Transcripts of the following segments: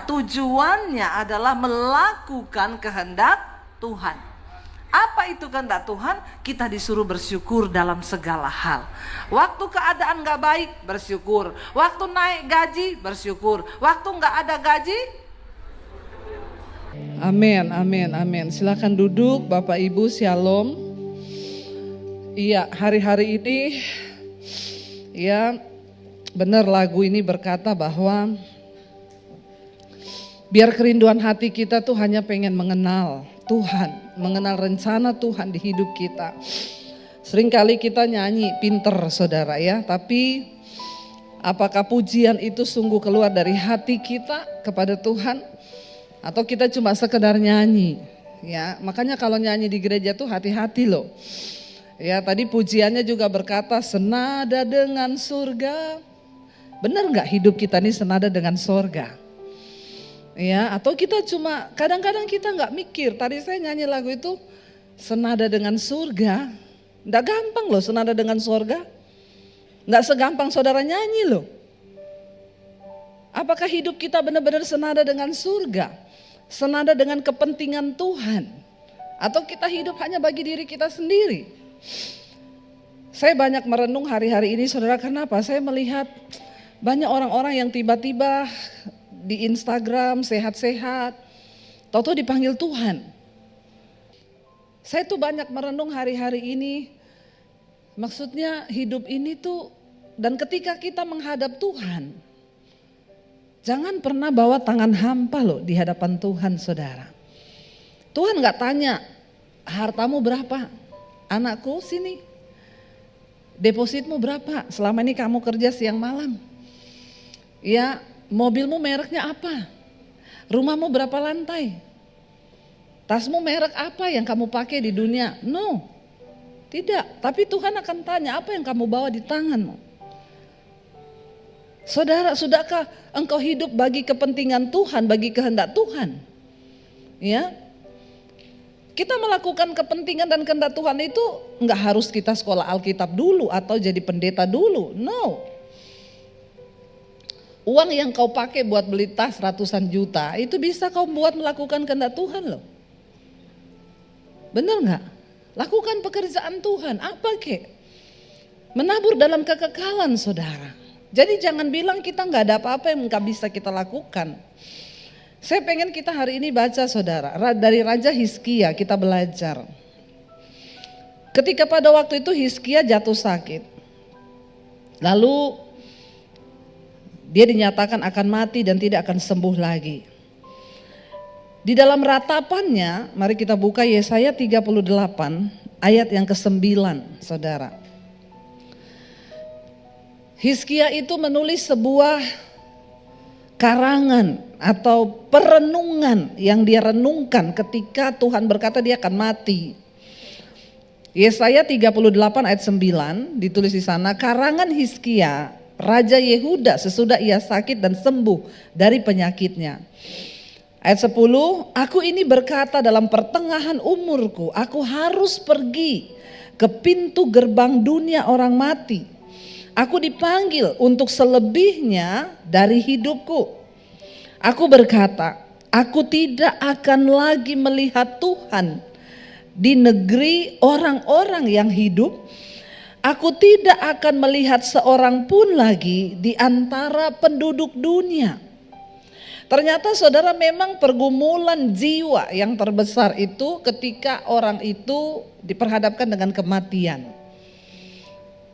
Tujuannya adalah melakukan kehendak Tuhan. Apa itu kehendak Tuhan? Kita disuruh bersyukur dalam segala hal. Waktu keadaan gak baik, bersyukur. Waktu naik gaji, bersyukur. Waktu gak ada gaji. Amin, amin, amin. Silakan duduk Bapak Ibu, Shalom. Iya, hari-hari ini ya benar lagu ini berkata bahwa biar kerinduan hati kita tuh hanya pengen mengenal Tuhan, mengenal rencana Tuhan di hidup kita. Seringkali kita nyanyi pinter saudara ya, tapi apakah pujian itu sungguh keluar dari hati kita kepada Tuhan? Atau kita cuma sekedar nyanyi? Ya, makanya kalau nyanyi di gereja tuh hati-hati loh. Ya, tadi pujiannya juga berkata senada dengan surga. Benar nggak hidup kita ini senada dengan surga? Ya, atau kita cuma kadang-kadang kita nggak mikir. Tadi saya nyanyi lagu itu senada dengan surga. Nggak gampang loh senada dengan surga. Nggak segampang saudara nyanyi loh. Apakah hidup kita benar-benar senada dengan surga? Senada dengan kepentingan Tuhan? Atau kita hidup hanya bagi diri kita sendiri? Saya banyak merenung hari-hari ini saudara, kenapa? Saya melihat banyak orang-orang yang tiba-tiba di Instagram sehat-sehat, tahu-tahu dipanggil Tuhan. Saya tuh banyak merenung hari-hari ini, maksudnya hidup ini tuh, dan ketika kita menghadap Tuhan, jangan pernah bawa tangan hampa loh di hadapan Tuhan saudara. Tuhan gak tanya, hartamu berapa? Anakku sini, depositmu berapa? Selama ini kamu kerja siang malam. Ya, mobilmu mereknya apa? Rumahmu berapa lantai? Tasmu merek apa yang kamu pakai di dunia? No, tidak. Tapi Tuhan akan tanya apa yang kamu bawa di tanganmu. Saudara, sudahkah engkau hidup bagi kepentingan Tuhan, bagi kehendak Tuhan? Ya, kita melakukan kepentingan dan kehendak Tuhan itu enggak harus kita sekolah Alkitab dulu atau jadi pendeta dulu. No. Uang yang kau pakai buat beli tas ratusan juta itu bisa kau buat melakukan kehendak Tuhan loh. Benar enggak? Lakukan pekerjaan Tuhan. Apa kek? Menabur dalam kekekalan saudara. Jadi jangan bilang kita enggak ada apa-apa yang enggak bisa kita lakukan. Saya pengen kita hari ini baca saudara, dari Raja Hizkia kita belajar. Ketika pada waktu itu Hizkia jatuh sakit, lalu dia dinyatakan akan mati dan tidak akan sembuh lagi. Di dalam ratapannya, mari kita buka Yesaya 38 ayat yang ke-9 saudara. Hizkia itu menulis sebuah karangan atau perenungan yang dia renungkan ketika Tuhan berkata dia akan mati. Yesaya 38 ayat 9 ditulis di sana, karangan Hizkia, Raja Yehuda sesudah ia sakit dan sembuh dari penyakitnya. Ayat 10, aku ini berkata dalam pertengahan umurku, aku harus pergi ke pintu gerbang dunia orang mati. Aku dipanggil untuk selebihnya dari hidupku. Aku berkata, aku tidak akan lagi melihat Tuhan di negeri orang-orang yang hidup. Aku tidak akan melihat seorang pun lagi di antara penduduk dunia. Ternyata saudara memang pergumulan jiwa yang terbesar itu ketika orang itu diperhadapkan dengan kematian.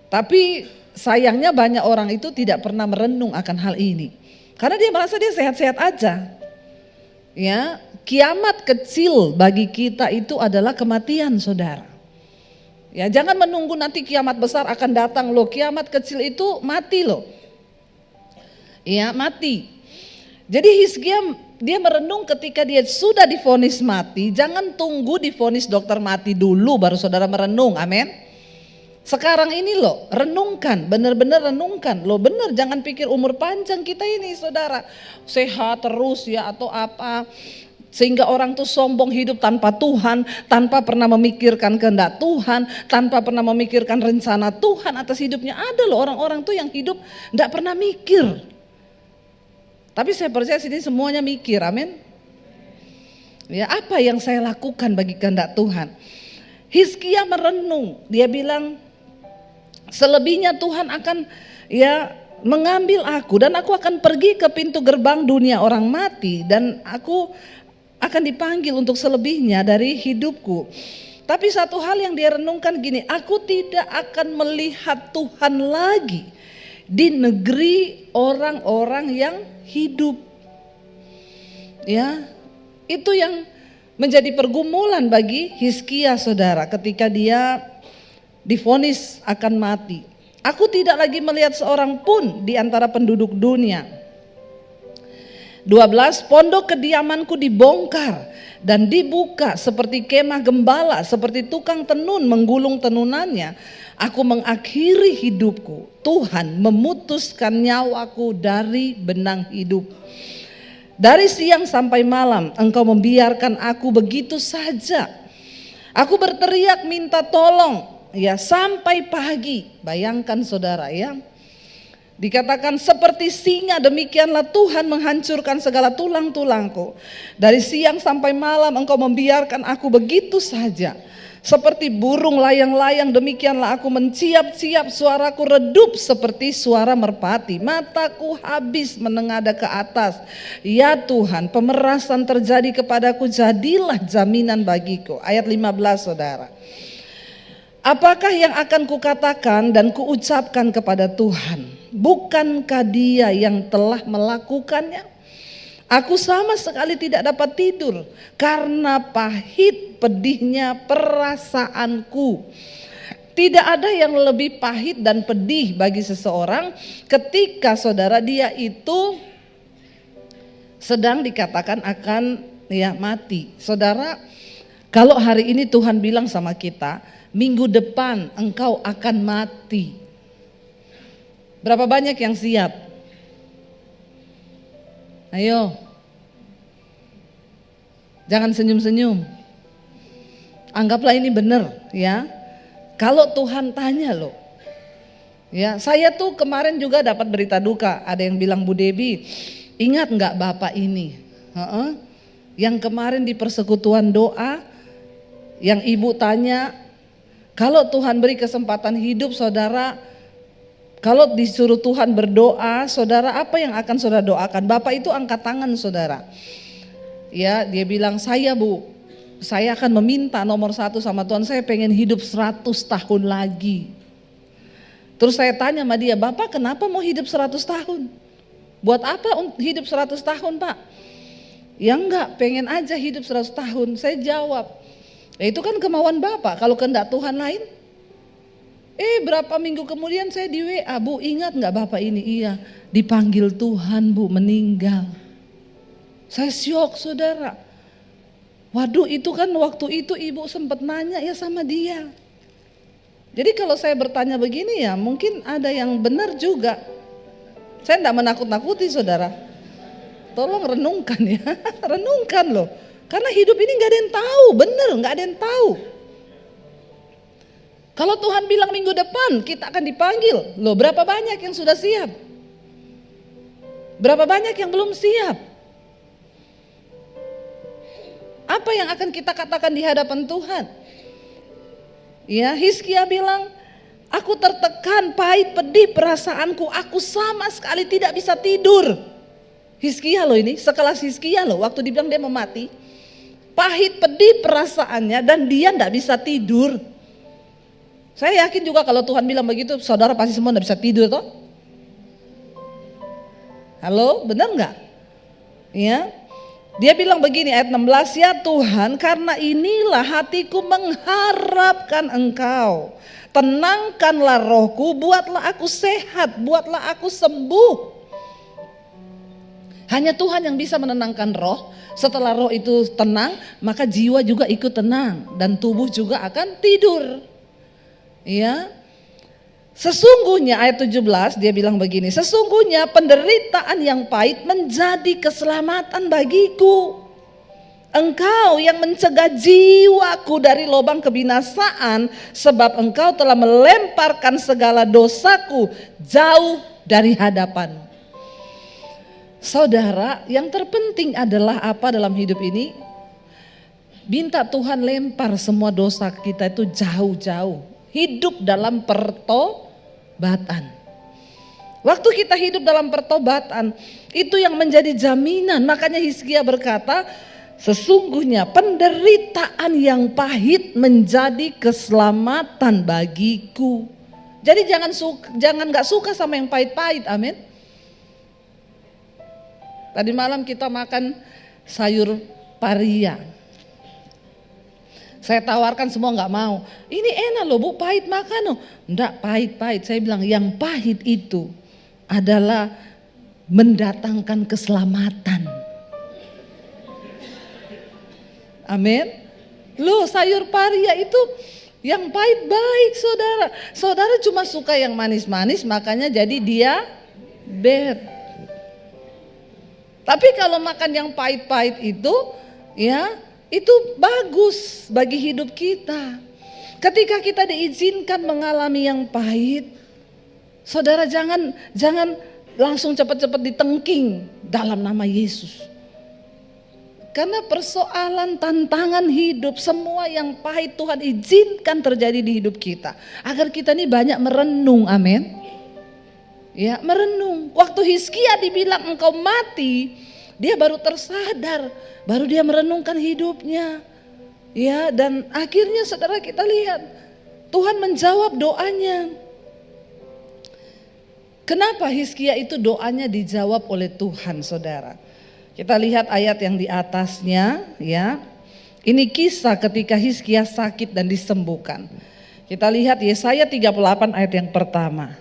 Tapi sayangnya banyak orang itu tidak pernah merenung akan hal ini. Karena dia merasa dia sehat-sehat aja. Ya, kiamat kecil bagi kita itu adalah kematian saudara. Ya, jangan menunggu nanti kiamat besar akan datang loh. Kiamat kecil itu mati loh. Ya, mati. Jadi Hizkia dia merenung ketika dia sudah divonis mati, jangan tunggu divonis dokter mati dulu baru saudara merenung. Amin. Sekarang ini loh, renungkan, benar-benar renungkan. Loh benar, jangan pikir umur panjang kita ini saudara. Sehat terus ya atau apa. Sehingga orang tuh sombong hidup tanpa Tuhan, tanpa pernah memikirkan kehendak Tuhan, tanpa pernah memikirkan rencana Tuhan atas hidupnya. Ada loh orang-orang tuh yang hidup enggak pernah mikir. Tapi saya percaya sini semuanya mikir, amin. Ya, apa yang saya lakukan bagi kehendak Tuhan? Hizkia merenung, dia bilang selebihnya Tuhan akan mengambil aku dan aku akan pergi ke pintu gerbang dunia orang mati dan aku akan dipanggil untuk selebihnya dari hidupku. Tapi satu hal yang dia renungkan gini, aku tidak akan melihat Tuhan lagi di negeri orang-orang yang hidup. Ya, itu yang menjadi pergumulan bagi Hizkia, saudara, ketika dia divonis akan mati. Aku tidak lagi melihat seorang pun di antara penduduk dunia. 12, pondok kediamanku dibongkar dan dibuka seperti kemah gembala, seperti tukang tenun menggulung tenunannya. Aku mengakhiri hidupku, Tuhan memutuskan nyawaku dari benang hidup. Dari siang sampai malam engkau membiarkan aku begitu saja. Aku berteriak minta tolong sampai pagi. Bayangkan saudara ya. Dikatakan seperti singa demikianlah Tuhan menghancurkan segala tulang-tulangku. Dari siang sampai malam engkau membiarkan aku begitu saja. Seperti burung layang-layang demikianlah aku menciap-ciap, suaraku redup seperti suara merpati. Mataku habis menengadah ke atas. Ya Tuhan, pemerasan terjadi kepadaku, jadilah jaminan bagiku. Ayat 15 saudara. Apakah yang akan kukatakan dan kuucapkan kepada Tuhan? Bukankah Dia yang telah melakukannya? Aku sama sekali tidak dapat tidur karena pahit pedihnya perasaanku. Tidak ada yang lebih pahit dan pedih bagi seseorang ketika saudara dia itu sedang dikatakan akan mati. Saudara, kalau hari ini Tuhan bilang sama kita, minggu depan engkau akan mati. Berapa banyak yang siap? Ayo, jangan senyum-senyum. Anggaplah ini benar ya. Kalau Tuhan tanya loh, ya saya tuh kemarin juga dapat berita duka. Ada yang bilang, Bu Debi, ingat nggak bapak ini? Yang kemarin di persekutuan doa, yang ibu tanya, kalau Tuhan beri kesempatan hidup saudara, kalau disuruh Tuhan berdoa, saudara apa yang akan saudara doakan? Bapak itu angkat tangan saudara. Ya, dia bilang, saya Bu, saya akan meminta nomor 1 sama Tuhan, saya pengen hidup 100 tahun lagi. Terus saya tanya sama dia, Bapak kenapa mau hidup 100 tahun? Buat apa hidup 100 tahun Pak? Ya enggak, pengen aja hidup 100 tahun. Saya jawab, ya itu kan kemauan Bapak, kalau kehendak Tuhan lain. Berapa minggu kemudian saya di WA, Bu ingat gak bapak ini? Iya, dipanggil Tuhan Bu, meninggal. Saya syok saudara. Waduh, itu kan waktu itu ibu sempat nanya ya sama dia. Jadi kalau saya bertanya begini ya mungkin ada yang benar juga. Saya tidak menakut-nakuti saudara. Tolong renungkan ya, renungkan loh. Karena hidup ini gak ada yang tahu, benar gak ada yang tahu. Kalau Tuhan bilang minggu depan kita akan dipanggil, loh berapa banyak yang sudah siap? Berapa banyak yang belum siap? Apa yang akan kita katakan di hadapan Tuhan? Ya, Hizkia bilang, aku tertekan, pahit pedih perasaanku, aku sama sekali tidak bisa tidur. Hizkia loh ini, sekelas Hizkia loh, waktu dibilang dia mau mati, pahit pedih perasaannya dan dia tidak bisa tidur. Saya yakin juga kalau Tuhan bilang begitu, saudara pasti semua tidak bisa tidur toh? Halo, benar nggak? Ya, dia bilang begini ayat 16, ya Tuhan karena inilah hatiku mengharapkan Engkau. Tenangkanlah rohku, buatlah aku sehat, buatlah aku sembuh. Hanya Tuhan yang bisa menenangkan roh. Setelah roh itu tenang, maka jiwa juga ikut tenang dan tubuh juga akan tidur. Ya, sesungguhnya ayat 17 dia bilang begini, sesungguhnya penderitaan yang pahit menjadi keselamatan bagiku. Engkau yang mencegah jiwaku dari lubang kebinasaan, sebab Engkau telah melemparkan segala dosaku jauh dari hadapan. Saudara, yang terpenting adalah apa dalam hidup ini? Minta Tuhan lempar semua dosa kita itu jauh-jauh. Hidup dalam pertobatan. Waktu kita hidup dalam pertobatan, itu yang menjadi jaminan. Makanya Hizkia berkata, sesungguhnya penderitaan yang pahit menjadi keselamatan bagiku. Jadi jangan nggak suka sama yang pahit-pahit, amin. Tadi malam kita makan sayur paria. Saya tawarkan semua nggak mau. Ini enak loh Bu, pahit makan loh. Enggak, pahit-pahit. Saya bilang yang pahit itu adalah mendatangkan keselamatan. Amin. Loh, sayur paria itu yang pahit baik, saudara. Saudara cuma suka yang manis-manis, makanya jadi diabetes. Tapi kalau makan yang pahit-pahit itu, ya itu bagus bagi hidup kita. Ketika kita diizinkan mengalami yang pahit, saudara jangan langsung cepat-cepat ditengking dalam nama Yesus. Karena persoalan tantangan hidup, semua yang pahit Tuhan izinkan terjadi di hidup kita. Agar kita ini banyak merenung, amin. Ya, merenung. Waktu Hizkia dibilang engkau mati, dia baru tersadar, baru dia merenungkan hidupnya. Ya, dan akhirnya saudara kita lihat Tuhan menjawab doanya. Kenapa Hizkia itu doanya dijawab oleh Tuhan, saudara? Kita lihat ayat yang di atasnya, ya. Ini kisah ketika Hizkia sakit dan disembuhkan. Kita lihat Yesaya 38 ayat yang pertama.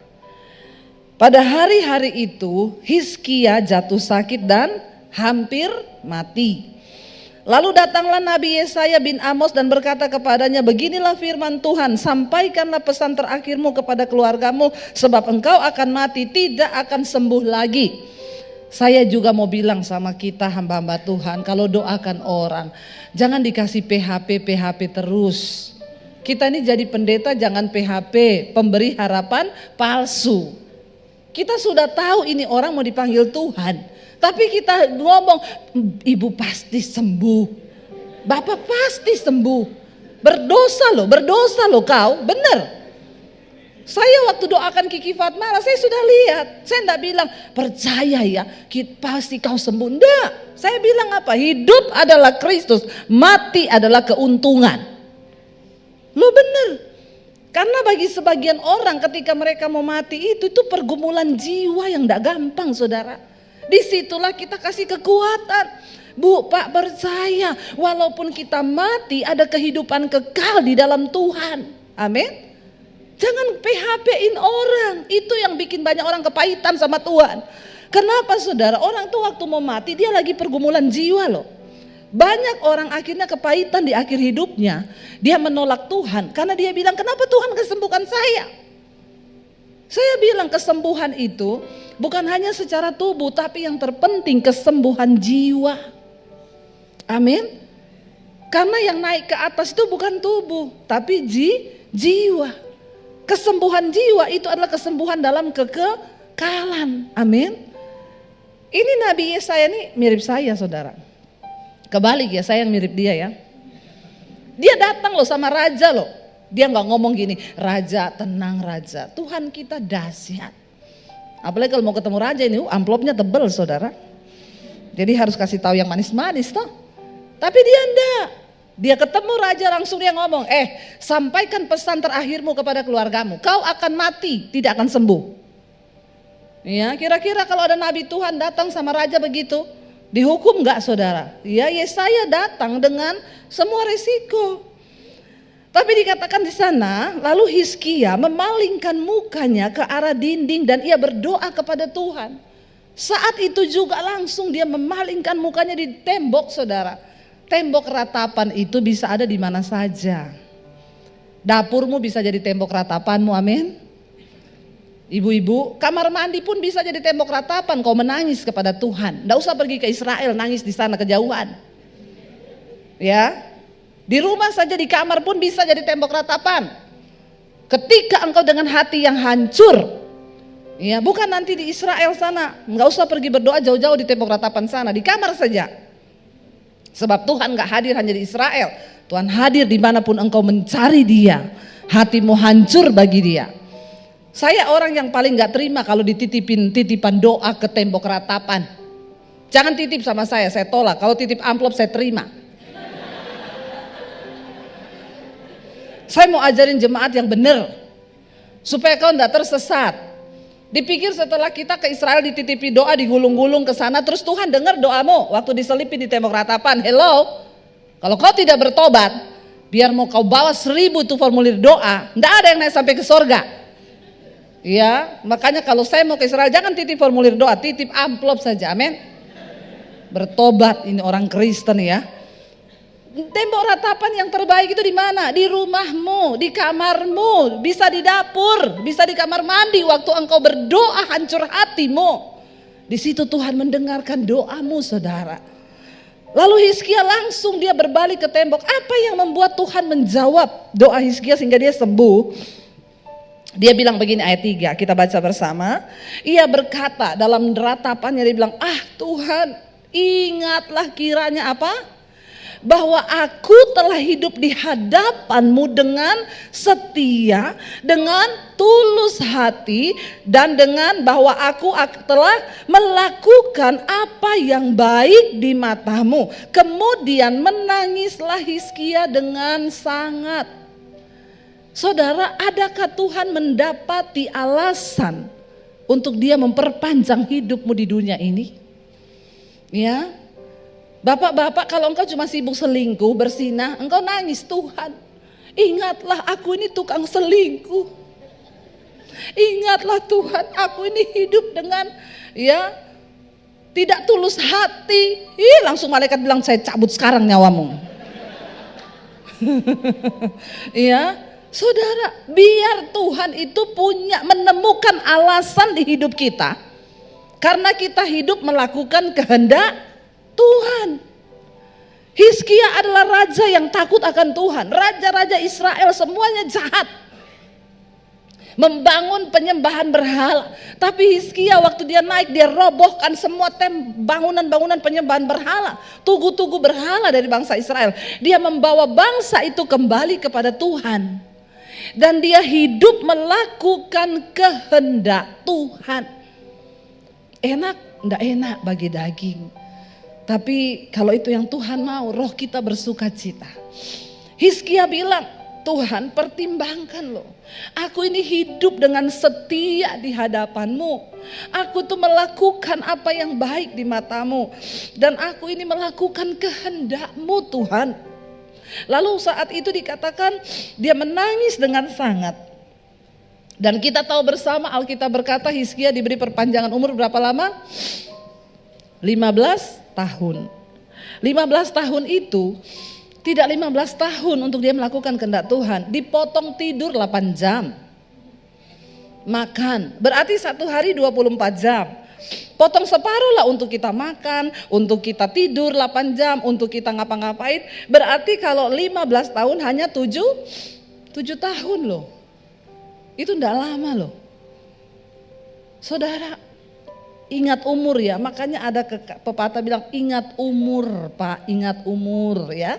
Pada hari-hari itu Hizkia jatuh sakit dan hampir mati. Lalu datanglah Nabi Yesaya bin Amos dan berkata kepadanya, beginilah firman Tuhan, sampaikanlah pesan terakhirmu kepada keluargamu, sebab engkau akan mati, tidak akan sembuh lagi. Saya juga mau bilang sama kita hamba-hamba Tuhan, kalau doakan orang, jangan dikasih PHP terus. Kita ini jadi pendeta jangan PHP, pemberi harapan palsu. Kita sudah tahu ini orang mau dipanggil Tuhan, tapi kita ngomong, ibu pasti sembuh, bapak pasti sembuh. Berdosa loh kau, benar. Saya waktu doakan Kiki Fatmala, saya sudah lihat. Saya enggak bilang, percaya ya, pasti kau sembuh. Enggak, saya bilang apa? Hidup adalah Kristus, mati adalah keuntungan. Lo bener. Karena bagi sebagian orang ketika mereka mau mati itu pergumulan jiwa yang enggak gampang, saudara. Disitulah kita kasih kekuatan. Bu, Pak, percaya, walaupun kita mati ada kehidupan kekal di dalam Tuhan. Amin. Jangan PHP-in orang, itu yang bikin banyak orang kepahitan sama Tuhan. Kenapa saudara? Orang tuh waktu mau mati dia lagi pergumulan jiwa loh. Banyak orang akhirnya kepahitan di akhir hidupnya. Dia menolak Tuhan karena dia bilang, kenapa Tuhan kesembuhkan saya? Saya bilang kesembuhan itu bukan hanya secara tubuh, tapi yang terpenting kesembuhan jiwa. Amin. Karena yang naik ke atas itu bukan tubuh, tapi jiwa. Kesembuhan jiwa itu adalah kesembuhan dalam kekekalan. Amin. Ini Nabi Yesaya ini mirip saya, saudara. Kebalik ya, saya yang mirip dia ya. Dia datang loh sama raja loh. Dia nggak ngomong gini, raja tenang raja. Tuhan kita dahsyat. Apalagi kalau mau ketemu raja ini, amplopnya tebel saudara. Jadi harus kasih tahu yang manis-manis toh. Tapi dia enggak. Dia ketemu raja langsung dia ngomong, sampaikan pesan terakhirmu kepada keluargamu. Kau akan mati, tidak akan sembuh. Ya, kira-kira kalau ada nabi Tuhan datang sama raja begitu, dihukum enggak saudara? Ya, Yesaya datang dengan semua resiko. Tapi dikatakan di sana, lalu Hizkia memalingkan mukanya ke arah dinding dan ia berdoa kepada Tuhan. Saat itu juga langsung dia memalingkan mukanya di tembok, saudara. Tembok ratapan itu bisa ada di mana saja. Dapurmu bisa jadi tembok ratapanmu, amin. Ibu-ibu, kamar mandi pun bisa jadi tembok ratapan. Kau menangis kepada Tuhan. Nggak usah pergi ke Israel, nangis di sana kejauhan. Ya, di rumah saja di kamar pun bisa jadi tembok ratapan. Ketika engkau dengan hati yang hancur, Ya, bukan nanti di Israel sana, nggak usah pergi berdoa jauh-jauh di tembok ratapan sana, di kamar saja. Sebab Tuhan nggak hadir hanya di Israel, Tuhan hadir dimanapun engkau mencari Dia, hatimu hancur bagi Dia. Saya orang yang paling nggak terima kalau titipan doa ke tembok ratapan. Jangan titip sama saya tolak. Kalau titip amplop saya terima. Saya mau ajarin jemaat yang benar, supaya kau nggak tersesat. Dipikir setelah kita ke Israel dititipi doa, digulung-gulung ke sana, terus Tuhan dengar doamu waktu diselipin di tembok ratapan. Hello, kalau kau tidak bertobat, biar mau kau bawa 1000 tuh formulir doa, nggak ada yang naik sampai ke sorga. Ya, makanya kalau saya mau ke Israel jangan titip formulir doa, titip amplop saja. Amin. Bertobat, ini orang Kristen ya. Tembok ratapan yang terbaik itu di mana? Di rumahmu, di kamarmu, bisa di dapur, bisa di kamar mandi waktu engkau berdoa hancur hatimu. Di situ Tuhan mendengarkan doamu, saudara. Lalu Hizkia langsung dia berbalik ke tembok. Apa yang membuat Tuhan menjawab doa Hizkia sehingga dia sembuh? Dia bilang begini, ayat 3, kita baca bersama. Ia berkata dalam ratapannya, dia bilang, Tuhan, ingatlah kiranya apa? Bahwa aku telah hidup di hadapan-Mu dengan setia, dengan tulus hati, dan dengan bahwa aku telah melakukan apa yang baik di mata-Mu. Kemudian menangislah Hizkia dengan sangat. Saudara, adakah Tuhan mendapati alasan untuk dia memperpanjang hidupmu di dunia ini? Ya, bapak-bapak, kalau engkau cuma sibuk selingkuh, bersinah, engkau nangis, Tuhan, ingatlah aku ini tukang selingkuh. Ingatlah Tuhan, aku ini hidup dengan tidak tulus hati. Langsung malaikat bilang, saya cabut sekarang nyawamu. Saudara, biar Tuhan itu menemukan alasan di hidup kita. Karena kita hidup melakukan kehendak Tuhan. Hizkia adalah raja yang takut akan Tuhan. Raja-raja Israel semuanya jahat, membangun penyembahan berhala. Tapi Hizkia waktu dia naik, dia robohkan semua bangunan-bangunan penyembahan berhala, tugu-tugu berhala dari bangsa Israel. Dia membawa bangsa itu kembali kepada Tuhan. Dan dia hidup melakukan kehendak Tuhan. Enak? Enggak enak bagi daging. Tapi kalau itu yang Tuhan mau, roh kita bersuka cita. Hizkia bilang, Tuhan pertimbangkan loh. Aku ini hidup dengan setia di hadapan-Mu. Aku tuh melakukan apa yang baik di mata-Mu. Dan aku ini melakukan kehendak-Mu Tuhan. Lalu saat itu dikatakan dia menangis dengan sangat. Dan kita tahu bersama Alkitab berkata Hizkia diberi perpanjangan umur berapa lama? 15 tahun. 15 tahun itu tidak 15 tahun untuk dia melakukan kehendak Tuhan. Dipotong tidur 8 jam. Makan, berarti satu hari 24 jam. Potong separuh lah untuk kita makan, untuk kita tidur 8 jam, untuk kita ngapa-ngapain. Berarti kalau 15 tahun hanya 7 tahun loh. Itu enggak lama loh. Saudara, ingat umur ya, makanya ada pepatah bilang ingat umur Pak, ingat umur ya.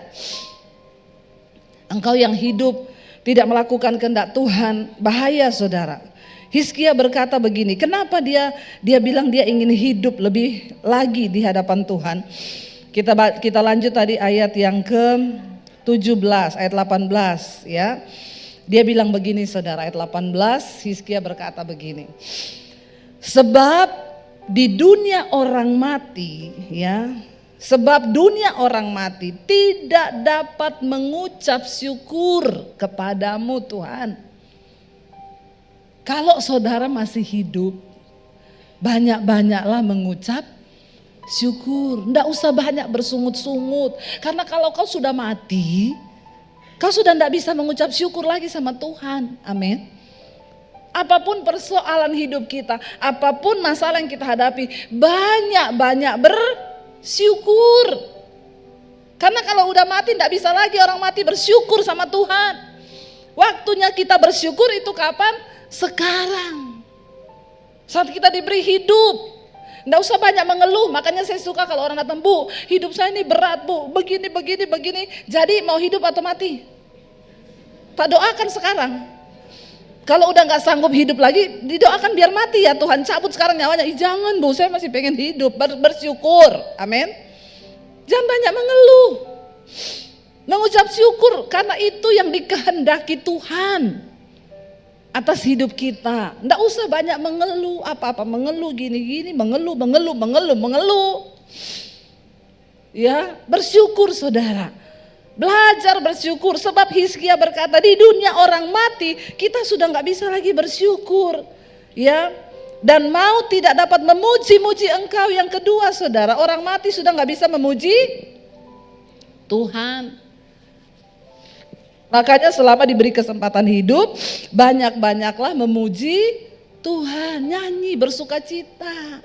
Engkau yang hidup tidak melakukan kehendak Tuhan, bahaya saudara. Hizkia berkata begini, kenapa dia bilang dia ingin hidup lebih lagi di hadapan Tuhan. Kita lanjut tadi ayat yang ke-17, ayat 18 ya. Dia bilang begini saudara, ayat 18, Hizkia berkata begini. Sebab di dunia orang mati ya, sebab dunia orang mati tidak dapat mengucap syukur kepadamu Tuhan. Kalau saudara masih hidup, banyak-banyaklah mengucap syukur. Nggak usah banyak bersungut-sungut. Karena kalau kau sudah mati, kau sudah nggak bisa mengucap syukur lagi sama Tuhan. Amin. Apapun persoalan hidup kita, apapun masalah yang kita hadapi, banyak-banyak bersyukur. Karena kalau udah mati nggak bisa lagi orang mati bersyukur sama Tuhan. Waktunya kita bersyukur itu kapan? Sekarang. Saat kita diberi hidup, nggak usah banyak mengeluh. Makanya saya suka kalau orang datang, Bu, hidup saya ini berat, Bu, begini. Jadi mau hidup atau mati? Tak doakan sekarang. Kalau udah nggak sanggup hidup lagi, didoakan biar mati ya Tuhan, cabut sekarang nyawanya. Jangan Bu, saya masih pengen hidup, bersyukur, amin. Jangan banyak mengeluh, mengucap syukur, karena itu yang dikehendaki Tuhan atas hidup kita. Nggak usah banyak mengeluh, apa-apa mengeluh gini-gini, mengeluh. Ya, bersyukur saudara. Belajar bersyukur, sebab Hizkia berkata di dunia orang mati kita sudah nggak bisa lagi bersyukur. Ya, dan mau tidak dapat memuji-muji Engkau. Yang kedua saudara, orang mati sudah nggak bisa memuji Tuhan. Makanya selama diberi kesempatan hidup, banyak-banyaklah memuji Tuhan, nyanyi, bersukacita.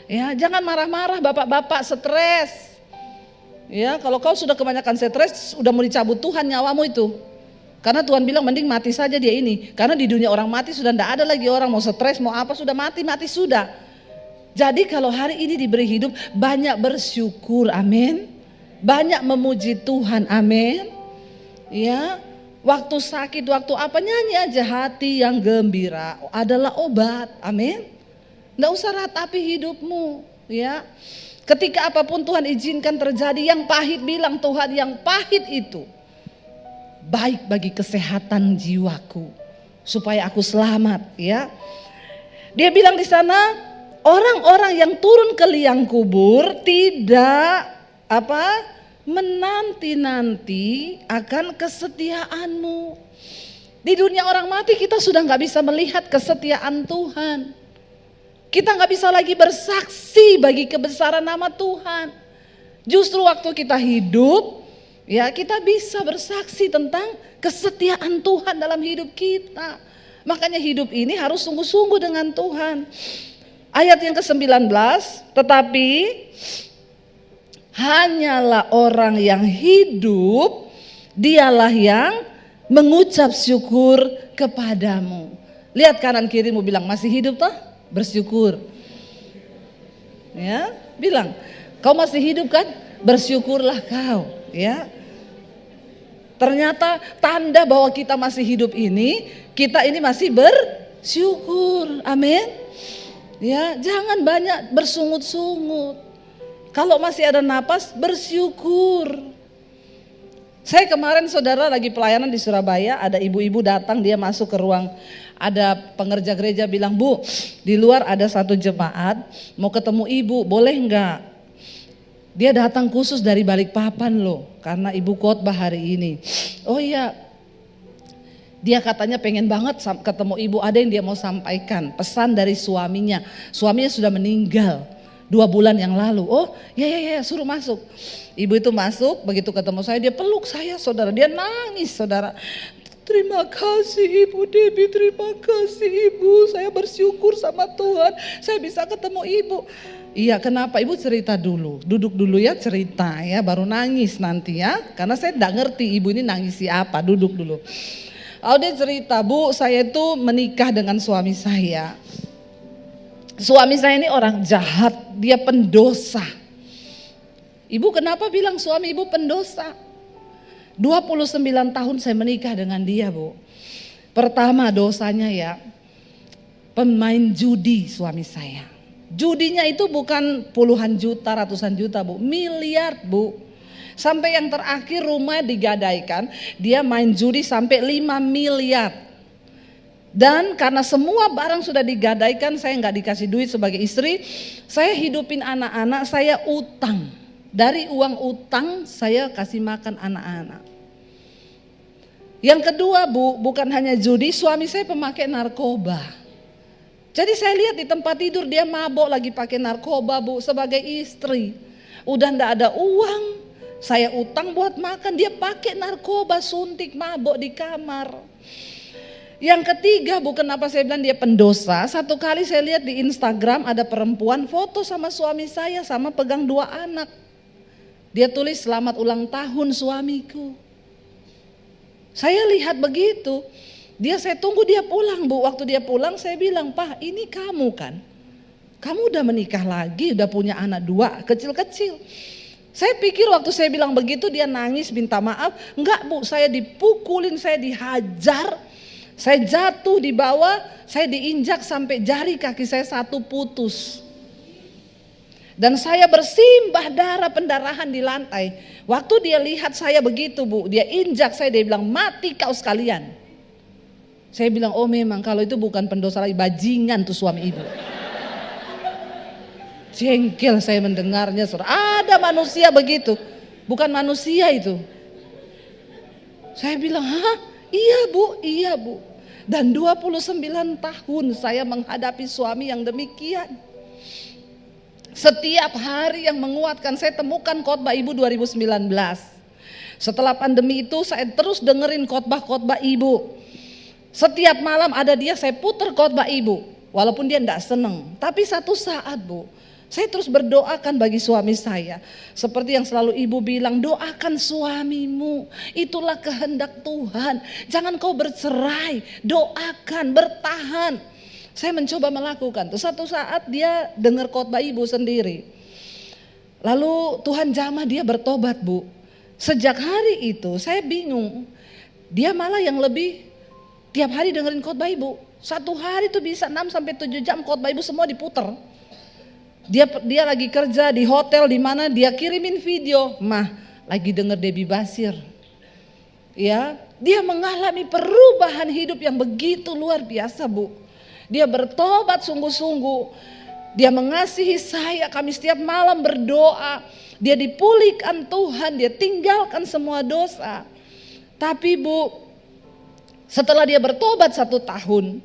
Ya, jangan marah-marah bapak-bapak, stres. Ya, kalau kau sudah kebanyakan stres, udah mau dicabut Tuhan nyawamu itu. Karena Tuhan bilang mending mati saja dia ini. Karena di dunia orang mati sudah tidak ada lagi orang mau stres, mau apa, sudah mati sudah. Jadi kalau hari ini diberi hidup, banyak bersyukur, amin. Banyak memuji Tuhan, amin. Ya, waktu sakit, waktu apa, nyanyi aja, hati yang gembira adalah obat, amin. Nggak usah ratapi hidupmu, ya. Ketika apapun Tuhan izinkan terjadi, yang pahit bilang Tuhan, yang pahit itu baik bagi kesehatan jiwaku, supaya aku selamat, ya. Dia bilang di sana, orang-orang yang turun ke liang kubur tidak menanti-nanti akan kesetiaanmu. Di dunia orang mati kita sudah nggak bisa melihat kesetiaan Tuhan. Kita nggak bisa lagi bersaksi bagi kebesaran nama Tuhan. Justru waktu kita hidup, ya kita bisa bersaksi tentang kesetiaan Tuhan dalam hidup kita. Makanya hidup ini harus sungguh-sungguh dengan Tuhan. Ayat yang ke-19, tetapi hanyalah orang yang hidup, dialah yang mengucap syukur kepadamu. Lihat kanan kirimu, bilang masih hidup toh? Bersyukur. Ya, bilang, kau masih hidup kan? Bersyukurlah kau, ya. Ternyata tanda bahwa kita masih hidup ini, kita ini masih bersyukur. Amin. Ya, jangan banyak bersungut-sungut. Kalau masih ada napas, bersyukur. Saya kemarin saudara lagi pelayanan di Surabaya, ada ibu-ibu datang, dia masuk ke ruang, ada pengerja gereja bilang, Bu, di luar ada satu jemaat mau ketemu ibu, boleh enggak? Dia datang khusus dari Balikpapan loh, karena ibu khotbah hari ini. Oh iya, dia katanya pengen banget ketemu ibu, ada yang dia mau sampaikan, pesan dari suaminya. Suaminya sudah meninggal 2 bulan yang lalu. Oh ya suruh masuk. Ibu itu masuk, begitu ketemu saya dia peluk saya saudara, dia nangis saudara. Terima kasih Ibu Debbie, terima kasih Ibu, saya bersyukur sama Tuhan saya bisa ketemu Ibu. Iya, kenapa? Ibu cerita dulu, duduk dulu ya, cerita ya, baru nangis nanti ya, karena saya tidak ngerti ibu ini nangis siapa, duduk dulu. Lalu dia cerita, Bu, saya itu menikah dengan suami saya. Suami saya ini orang jahat, dia pendosa. Ibu kenapa bilang suami ibu pendosa? 29 tahun saya menikah dengan dia, Bu. Pertama dosanya ya, pemain judi suami saya. Judinya itu bukan puluhan juta, ratusan juta, Bu, miliar, Bu. Sampai yang terakhir rumah digadaikan, dia main judi sampai 5 miliar. Dan karena semua barang sudah digadaikan, saya nggak dikasih duit sebagai istri, saya hidupin anak-anak, saya utang. Dari uang utang saya kasih makan anak-anak. Yang kedua, Bu, bukan hanya judi, suami saya pemakai narkoba. Jadi saya lihat di tempat tidur dia mabok lagi pakai narkoba, Bu, sebagai istri. Udah ndak ada uang, saya utang buat makan, dia pakai narkoba, suntik, mabok di kamar. Yang ketiga, Bu, kenapa saya bilang dia pendosa? Satu kali saya lihat di Instagram ada perempuan foto sama suami saya, sama pegang 2 anak. Dia tulis selamat ulang tahun suamiku. Saya lihat begitu. Saya tunggu dia pulang, Bu. Waktu dia pulang saya bilang, "Pak, ini kamu kan? Kamu udah menikah lagi, udah punya anak 2, kecil-kecil." Saya pikir waktu saya bilang begitu dia nangis minta maaf. Enggak, Bu, saya dipukulin, saya dihajar. Saya jatuh di bawah, saya diinjak sampai jari kaki saya 1 putus. Dan saya bersimbah darah, pendarahan di lantai. Waktu dia lihat saya begitu, Bu, dia injak saya, dia bilang, "Mati kau sekalian." Saya bilang, "Oh memang kalau itu bukan pendosa lagi, bajingan tuh suami ibu." Jengkel saya mendengarnya. Ada manusia begitu, bukan manusia itu. Saya bilang, "Hah? Iya Bu, iya Bu." Dan 29 tahun saya menghadapi suami yang demikian. Setiap hari yang menguatkan, saya temukan khotbah ibu 2019. Setelah pandemi itu saya terus dengerin khotbah-khotbah ibu. Setiap malam ada dia, saya putar khotbah ibu. Walaupun dia enggak seneng. Tapi satu saat, Bu, saya terus berdoakan bagi suami saya. Seperti yang selalu ibu bilang, doakan suamimu. Itulah kehendak Tuhan. Jangan kau bercerai, doakan, bertahan. Saya mencoba melakukan. Terus satu saat dia dengar khotbah ibu sendiri. Lalu Tuhan jamah dia bertobat, Bu. Sejak hari itu saya bingung. Dia malah yang lebih tiap hari dengerin khotbah ibu. Satu hari itu bisa 6-7 jam khotbah ibu semua diputer. Dia lagi kerja di hotel di mana, dia kirimin video, "Mah, lagi denger Debbie Basir." Ya, dia mengalami perubahan hidup yang begitu luar biasa, Bu. Dia bertobat sungguh-sungguh. Dia mengasihi saya, kami setiap malam berdoa. Dia dipulihkan Tuhan, dia tinggalkan semua dosa. Tapi Bu, setelah dia bertobat 1 tahun,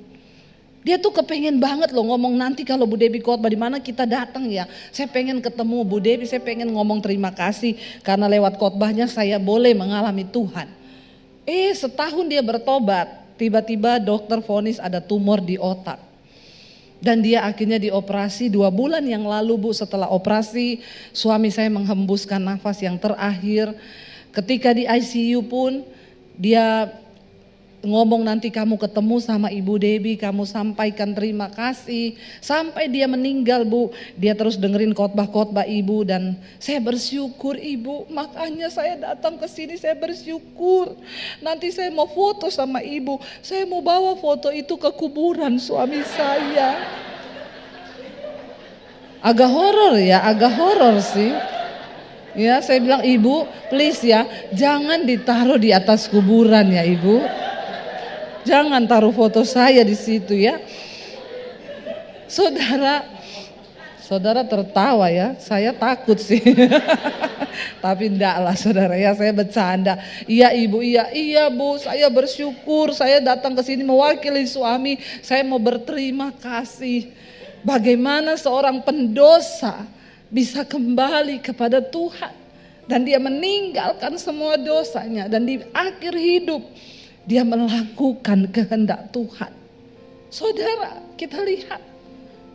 dia tuh kepengen banget loh ngomong, "Nanti kalau Bu Debbie khotbah di mana kita datang ya. Saya pengen ketemu Bu Debbie, saya pengen ngomong terima kasih karena lewat khotbahnya saya boleh mengalami Tuhan." Setahun dia bertobat, tiba-tiba dokter vonis ada tumor di otak. Dan dia akhirnya dioperasi 2 bulan yang lalu, Bu. Setelah operasi, suami saya menghembuskan nafas yang terakhir. Ketika di ICU pun dia ngomong, "Nanti kamu ketemu sama Ibu Debbie, kamu sampaikan terima kasih." Sampai dia meninggal, Bu, dia terus dengerin khotbah-khotbah ibu. Dan saya bersyukur, Ibu, makanya saya datang ke sini, saya bersyukur. Nanti saya mau foto sama ibu, saya mau bawa foto itu ke kuburan suami saya. Agak horor ya, agak horor sih. Ya, saya bilang, "Ibu, please ya, jangan ditaruh di atas kuburan ya Ibu. Jangan taruh foto saya di situ ya." Saudara tertawa ya, saya takut sih. Tapi enggak lah saudara ya, saya bercanda. "Iya Ibu, iya Bu, saya bersyukur, saya datang ke sini mewakili suami, saya mau berterima kasih." Bagaimana seorang pendosa bisa kembali kepada Tuhan dan dia meninggalkan semua dosanya, dan di akhir hidup dia melakukan kehendak Tuhan. Saudara, kita lihat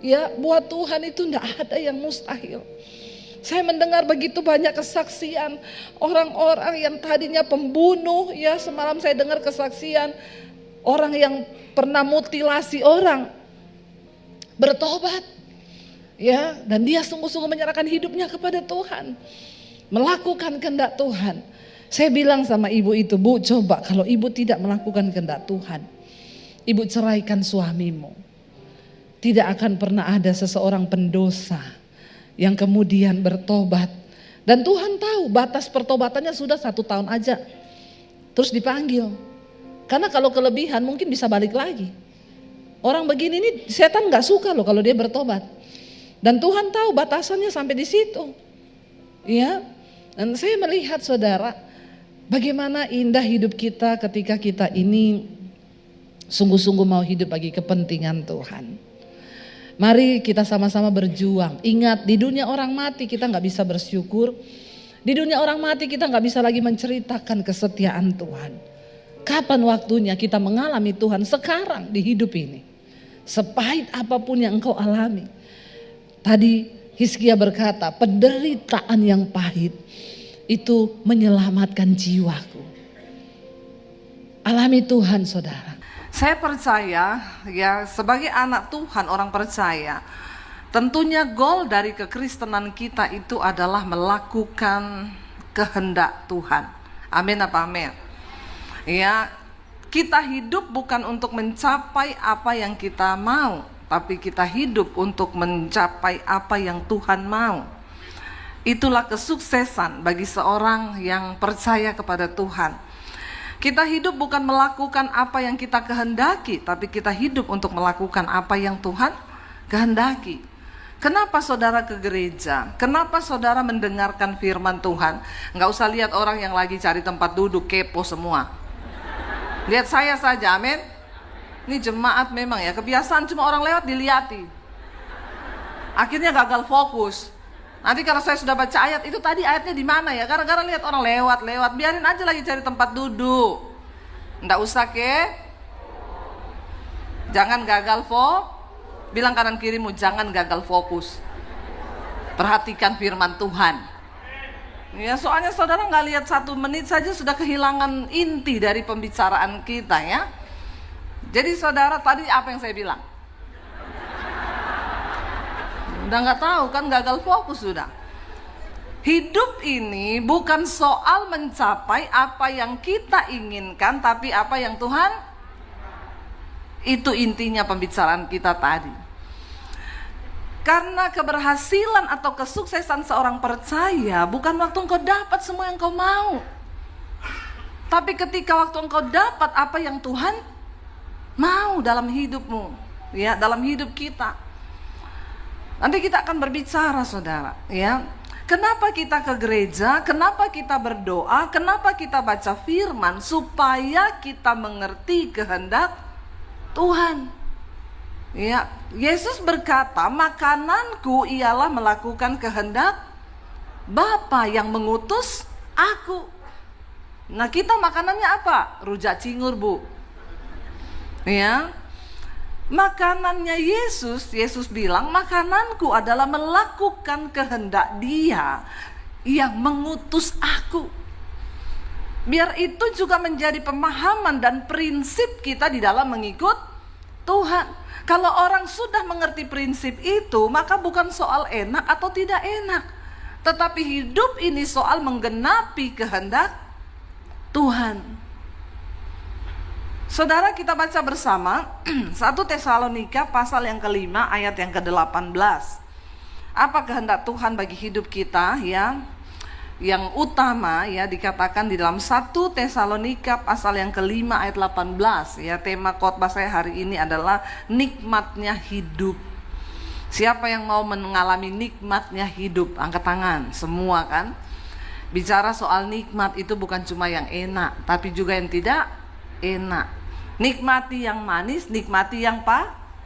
ya, buat Tuhan itu tidak ada yang mustahil. Saya mendengar begitu banyak kesaksian orang-orang yang tadinya pembunuh, ya semalam saya dengar kesaksian orang yang pernah mutilasi orang bertobat. Ya, dan dia sungguh-sungguh menyerahkan hidupnya kepada Tuhan, melakukan kehendak Tuhan. Saya bilang sama ibu itu, "Bu, coba kalau ibu tidak melakukan kehendak Tuhan, ibu ceraikan suamimu. Tidak akan pernah ada seseorang pendosa yang kemudian bertobat. Dan Tuhan tahu batas pertobatannya sudah 1 tahun aja, terus dipanggil. Karena kalau kelebihan mungkin bisa balik lagi. Orang begini ini setan gak suka loh kalau dia bertobat. Dan Tuhan tahu batasannya sampai di situ. Ya, dan saya melihat saudara, bagaimana indah hidup kita ketika kita ini sungguh-sungguh mau hidup bagi kepentingan Tuhan. Mari kita sama-sama berjuang. Ingat, di dunia orang mati kita gak bisa bersyukur. Di dunia orang mati kita gak bisa lagi menceritakan kesetiaan Tuhan. Kapan waktunya kita mengalami Tuhan? Sekarang di hidup ini. Sepahit apapun yang engkau alami. Tadi Hizkia berkata, penderitaan yang pahit itu menyelamatkan jiwaku. Alami Tuhan saudara. Saya percaya ya, sebagai anak Tuhan, orang percaya, tentunya goal dari kekristenan kita itu adalah melakukan kehendak Tuhan. Amin apa amin? Ya, kita hidup bukan untuk mencapai apa yang kita mau, tapi kita hidup untuk mencapai apa yang Tuhan mau. Itulah kesuksesan bagi seorang yang percaya kepada Tuhan. Kita hidup bukan melakukan apa yang kita kehendaki, tapi kita hidup untuk melakukan apa yang Tuhan kehendaki. Kenapa saudara ke gereja? Kenapa saudara mendengarkan firman Tuhan? Nggak usah lihat orang yang lagi cari tempat duduk, kepo semua. Lihat saya saja, amin. Ini jemaat memang ya, kebiasaan cuma orang lewat dilihati. Akhirnya gagal fokus. Nanti kalau saya sudah baca ayat, itu tadi ayatnya di mana ya? Gara-gara lihat orang lewat, biarin aja lagi cari tempat duduk. Nggak usah jangan gagal bilang kanan kirimu, jangan gagal fokus. Perhatikan firman Tuhan. Ya, soalnya saudara nggak lihat 1 menit saja sudah kehilangan inti dari pembicaraan kita ya. Jadi saudara, tadi apa yang saya bilang? Udah nggak tahu kan, gagal fokus sudah. Hidup ini bukan soal mencapai apa yang kita inginkan, tapi apa yang Tuhan. Itu intinya pembicaraan kita tadi. Karena keberhasilan atau kesuksesan seorang percaya bukan waktu engkau dapat semua yang kau mau, tapi ketika waktu engkau dapat apa yang Tuhan mau dalam hidupmu, ya, dalam hidup kita. Nanti kita akan berbicara saudara ya. Kenapa kita ke gereja? Kenapa kita berdoa? Kenapa kita baca firman? Supaya kita mengerti kehendak Tuhan. Ya, Yesus berkata, makananku ialah melakukan kehendak Bapa yang mengutus aku. Nah, kita makanannya apa? Rujak cingur, Bu. Ya. Makanannya Yesus bilang, makananku adalah melakukan kehendak Dia yang mengutus aku. Biar itu juga menjadi pemahaman dan prinsip kita di dalam mengikut Tuhan. Kalau orang sudah mengerti prinsip itu, maka bukan soal enak atau tidak enak, tetapi hidup ini soal menggenapi kehendak Tuhan. Saudara, kita baca bersama 1 Tesalonika pasal yang ke-5 ayat yang ke-18. Apa kehendak Tuhan bagi hidup kita ya? Yang utama ya dikatakan di dalam 1 Tesalonika pasal yang ke-5 ayat 18 ya. Tema khotbah saya hari ini adalah nikmatnya hidup. Siapa yang mau mengalami nikmatnya hidup? Angkat tangan, semua kan? Bicara soal nikmat itu bukan cuma yang enak, tapi juga yang tidak enak. Nikmati yang manis, nikmati yang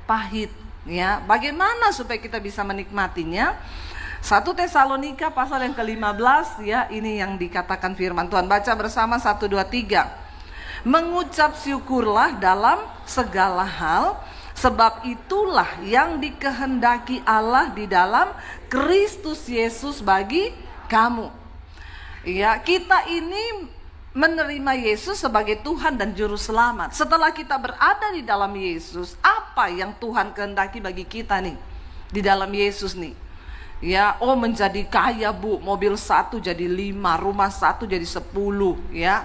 pahit ya. Bagaimana supaya kita bisa menikmatinya? 1 Tesalonika pasal yang ke-15 ya, ini yang dikatakan firman Tuhan. Baca bersama 1, 2, 3. Mengucap syukurlah dalam segala hal, sebab itulah yang dikehendaki Allah di dalam Kristus Yesus bagi kamu. Ya, kita ini menerima Yesus sebagai Tuhan dan Juru Selamat. Setelah kita berada di dalam Yesus, apa yang Tuhan kehendaki bagi kita nih di dalam Yesus nih? Ya, menjadi kaya, Bu, mobil 1 jadi 5, rumah 1 jadi 10 ya.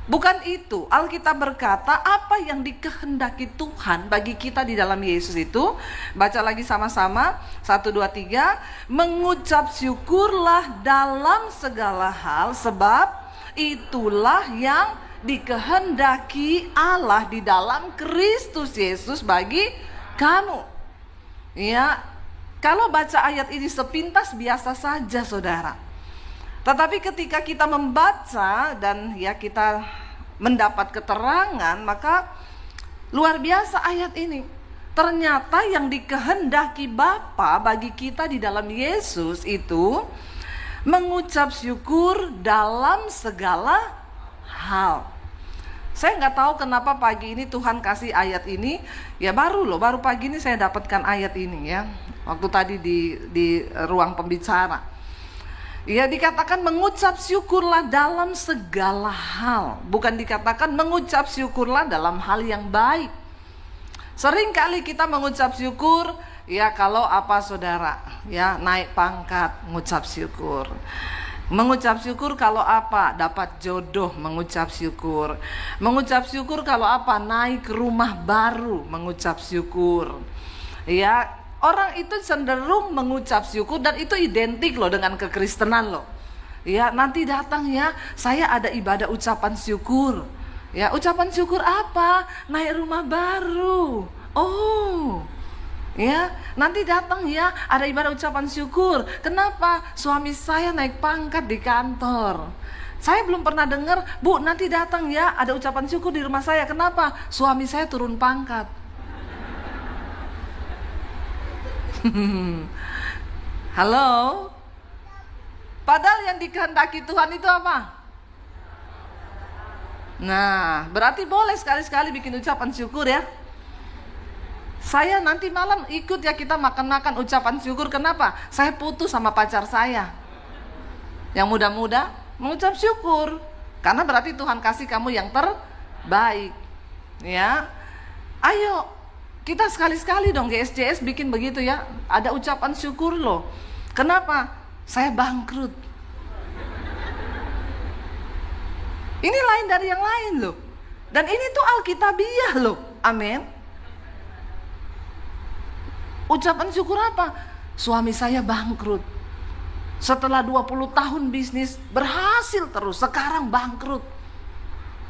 Bukan itu. Alkitab berkata apa yang dikehendaki Tuhan bagi kita di dalam Yesus itu. Baca lagi sama-sama 1, 2, 3. Mengucap syukurlah dalam segala hal, sebab itulah yang dikehendaki Allah di dalam Kristus Yesus bagi kamu. Ya, kalau baca ayat ini sepintas biasa saja saudara. Tetapi ketika kita membaca dan ya kita mendapat keterangan, maka luar biasa ayat ini. Ternyata yang dikehendaki Bapa bagi kita di dalam Yesus itu mengucap syukur dalam segala hal. Saya nggak tahu kenapa pagi ini Tuhan kasih ayat ini. Ya baru pagi ini saya dapatkan ayat ini ya. Waktu tadi di ruang pembicara. Ya, dikatakan mengucap syukurlah dalam segala hal. Bukan dikatakan mengucap syukurlah dalam hal yang baik. Sering kali kita mengucap syukur, ya kalau apa saudara, ya naik pangkat, mengucap syukur. Mengucap syukur kalau apa, dapat jodoh, mengucap syukur. Mengucap syukur kalau apa, naik rumah baru, mengucap syukur. Ya, orang itu cenderung mengucap syukur dan itu identik loh dengan kekristenan loh. Ya, nanti datang ya, saya ada ibadah ucapan syukur. Ya, ucapan syukur apa? Naik rumah baru. Oh. Ya, nanti datang ya, ada ibadah ucapan syukur. Kenapa? Suami saya naik pangkat di kantor. Saya belum pernah dengar, Bu, nanti datang ya, ada ucapan syukur di rumah saya. Kenapa? Suami saya turun pangkat. Halo? Padahal yang dikehendaki Tuhan itu apa? Nah, berarti boleh sekali-sekali bikin ucapan syukur ya. Saya nanti malam ikut ya, kita makan-makan ucapan syukur. Kenapa? Saya putus sama pacar saya. Yang muda-muda mengucap syukur, karena berarti Tuhan kasih kamu yang terbaik. Ya, ayo kita sekali-sekali dong GSJS bikin begitu ya. Ada ucapan syukur loh. Kenapa? Saya bangkrut. Ini lain dari yang lain loh. Dan ini tuh Alkitabiah loh. Amin. Ucapan syukur apa? Suami saya bangkrut. Setelah 20 tahun bisnis berhasil terus, sekarang bangkrut.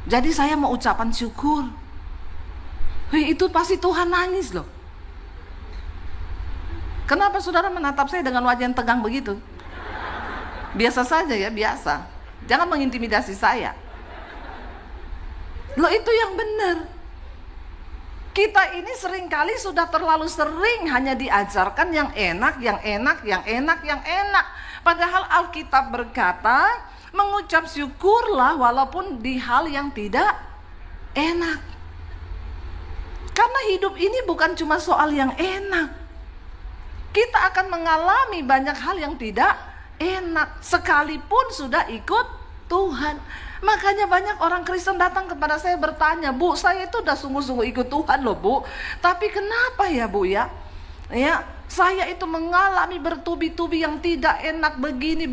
Jadi saya mau ucapan syukur. Itu pasti Tuhan nangis loh. Kenapa saudara menatap saya dengan wajah yang tegang begitu? Biasa saja ya, biasa. Jangan mengintimidasi saya. Loh, itu yang benar. Kita ini seringkali sudah terlalu sering hanya diajarkan yang enak, yang enak, yang enak, yang enak. Padahal Alkitab berkata, mengucap syukurlah walaupun di hal yang tidak enak. Karena hidup ini bukan cuma soal yang enak. Kita akan mengalami banyak hal yang tidak enak, sekalipun sudah ikut Tuhan. Makanya banyak orang Kristen datang kepada saya bertanya, Bu, saya itu udah sungguh-sungguh ikut Tuhan loh Bu, tapi kenapa ya Bu ya? Ya, saya itu mengalami bertubi-tubi yang tidak enak, begini.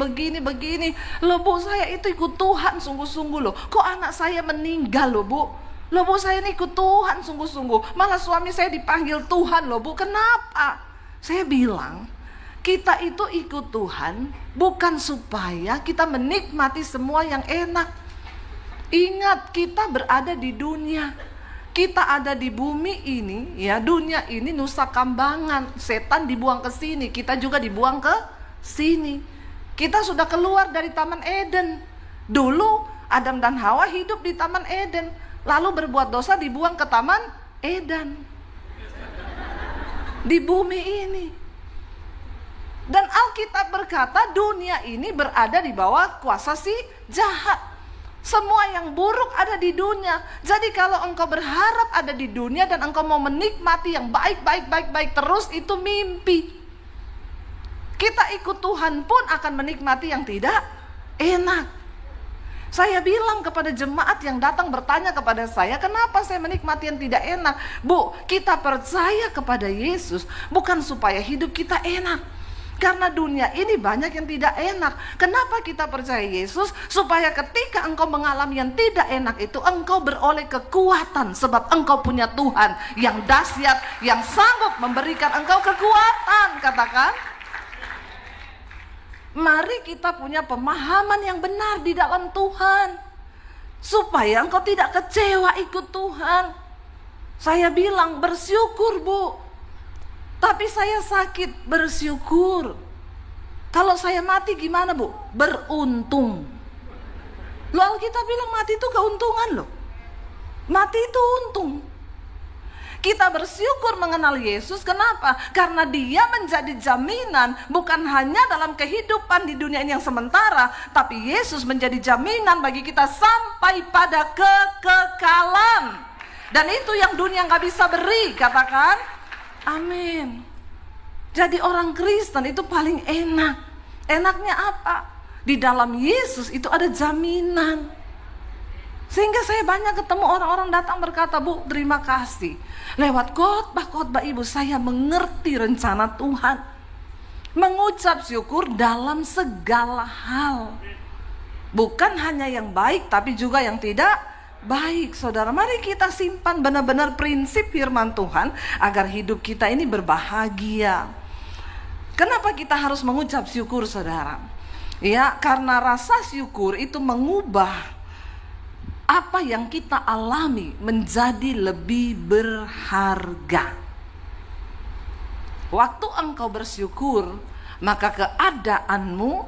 Loh Bu, saya itu ikut Tuhan sungguh-sungguh loh. Kok anak saya meninggal loh Bu? Loh Bu, saya ini ikut Tuhan sungguh-sungguh. Malah suami saya dipanggil Tuhan loh Bu, kenapa? Saya bilang, kita itu ikut Tuhan bukan supaya kita menikmati semua yang enak. Ingat, kita berada di dunia. Kita ada di bumi ini, ya, dunia ini nusa kambangan. Setan dibuang ke sini, kita juga dibuang ke sini. Kita sudah keluar dari Taman Eden. Dulu Adam dan Hawa hidup di Taman Eden, lalu berbuat dosa dibuang ke Taman Eden. Di bumi ini. Dan Alkitab berkata dunia ini berada di bawah kuasa si jahat. Semua yang buruk ada di dunia. Jadi kalau engkau berharap ada di dunia dan engkau mau menikmati yang baik terus, itu mimpi. Kita ikut Tuhan pun akan menikmati yang tidak enak. Saya bilang kepada jemaat yang datang bertanya kepada saya, kenapa saya menikmati yang tidak enak? Bu, kita percaya kepada Yesus bukan supaya hidup kita enak. Karena dunia ini banyak yang tidak enak. Kenapa kita percaya Yesus? Supaya ketika engkau mengalami yang tidak enak itu, engkau beroleh kekuatan. Sebab engkau punya Tuhan yang dahsyat, yang sanggup memberikan engkau kekuatan. Katakan, mari kita punya pemahaman yang benar di dalam Tuhan, supaya engkau tidak kecewa ikut Tuhan. Saya bilang bersyukur Bu, tapi saya sakit, bersyukur. Kalau saya mati gimana Bu? Beruntung. Loh, Alkitab bilang mati itu keuntungan loh. Mati itu untung. Kita bersyukur mengenal Yesus. Kenapa? Karena Dia menjadi jaminan bukan hanya dalam kehidupan di dunia ini yang sementara, tapi Yesus menjadi jaminan bagi kita sampai pada kekekalan. Dan itu yang dunia gak bisa beri. Katakan amin. Jadi orang Kristen itu paling enak. Enaknya apa? Di dalam Yesus itu ada jaminan. Sehingga saya banyak ketemu orang-orang datang berkata, Bu, terima kasih. Lewat khotbah-khotbah Ibu, saya mengerti rencana Tuhan. Mengucap syukur dalam segala hal. Bukan hanya yang baik, tapi juga yang tidak baik. Saudara, mari kita simpan benar-benar prinsip firman Tuhan agar hidup kita ini berbahagia. Kenapa kita harus mengucap syukur, saudara? Ya, karena rasa syukur itu mengubah apa yang kita alami menjadi lebih berharga. Waktu engkau bersyukur, maka keadaanmu,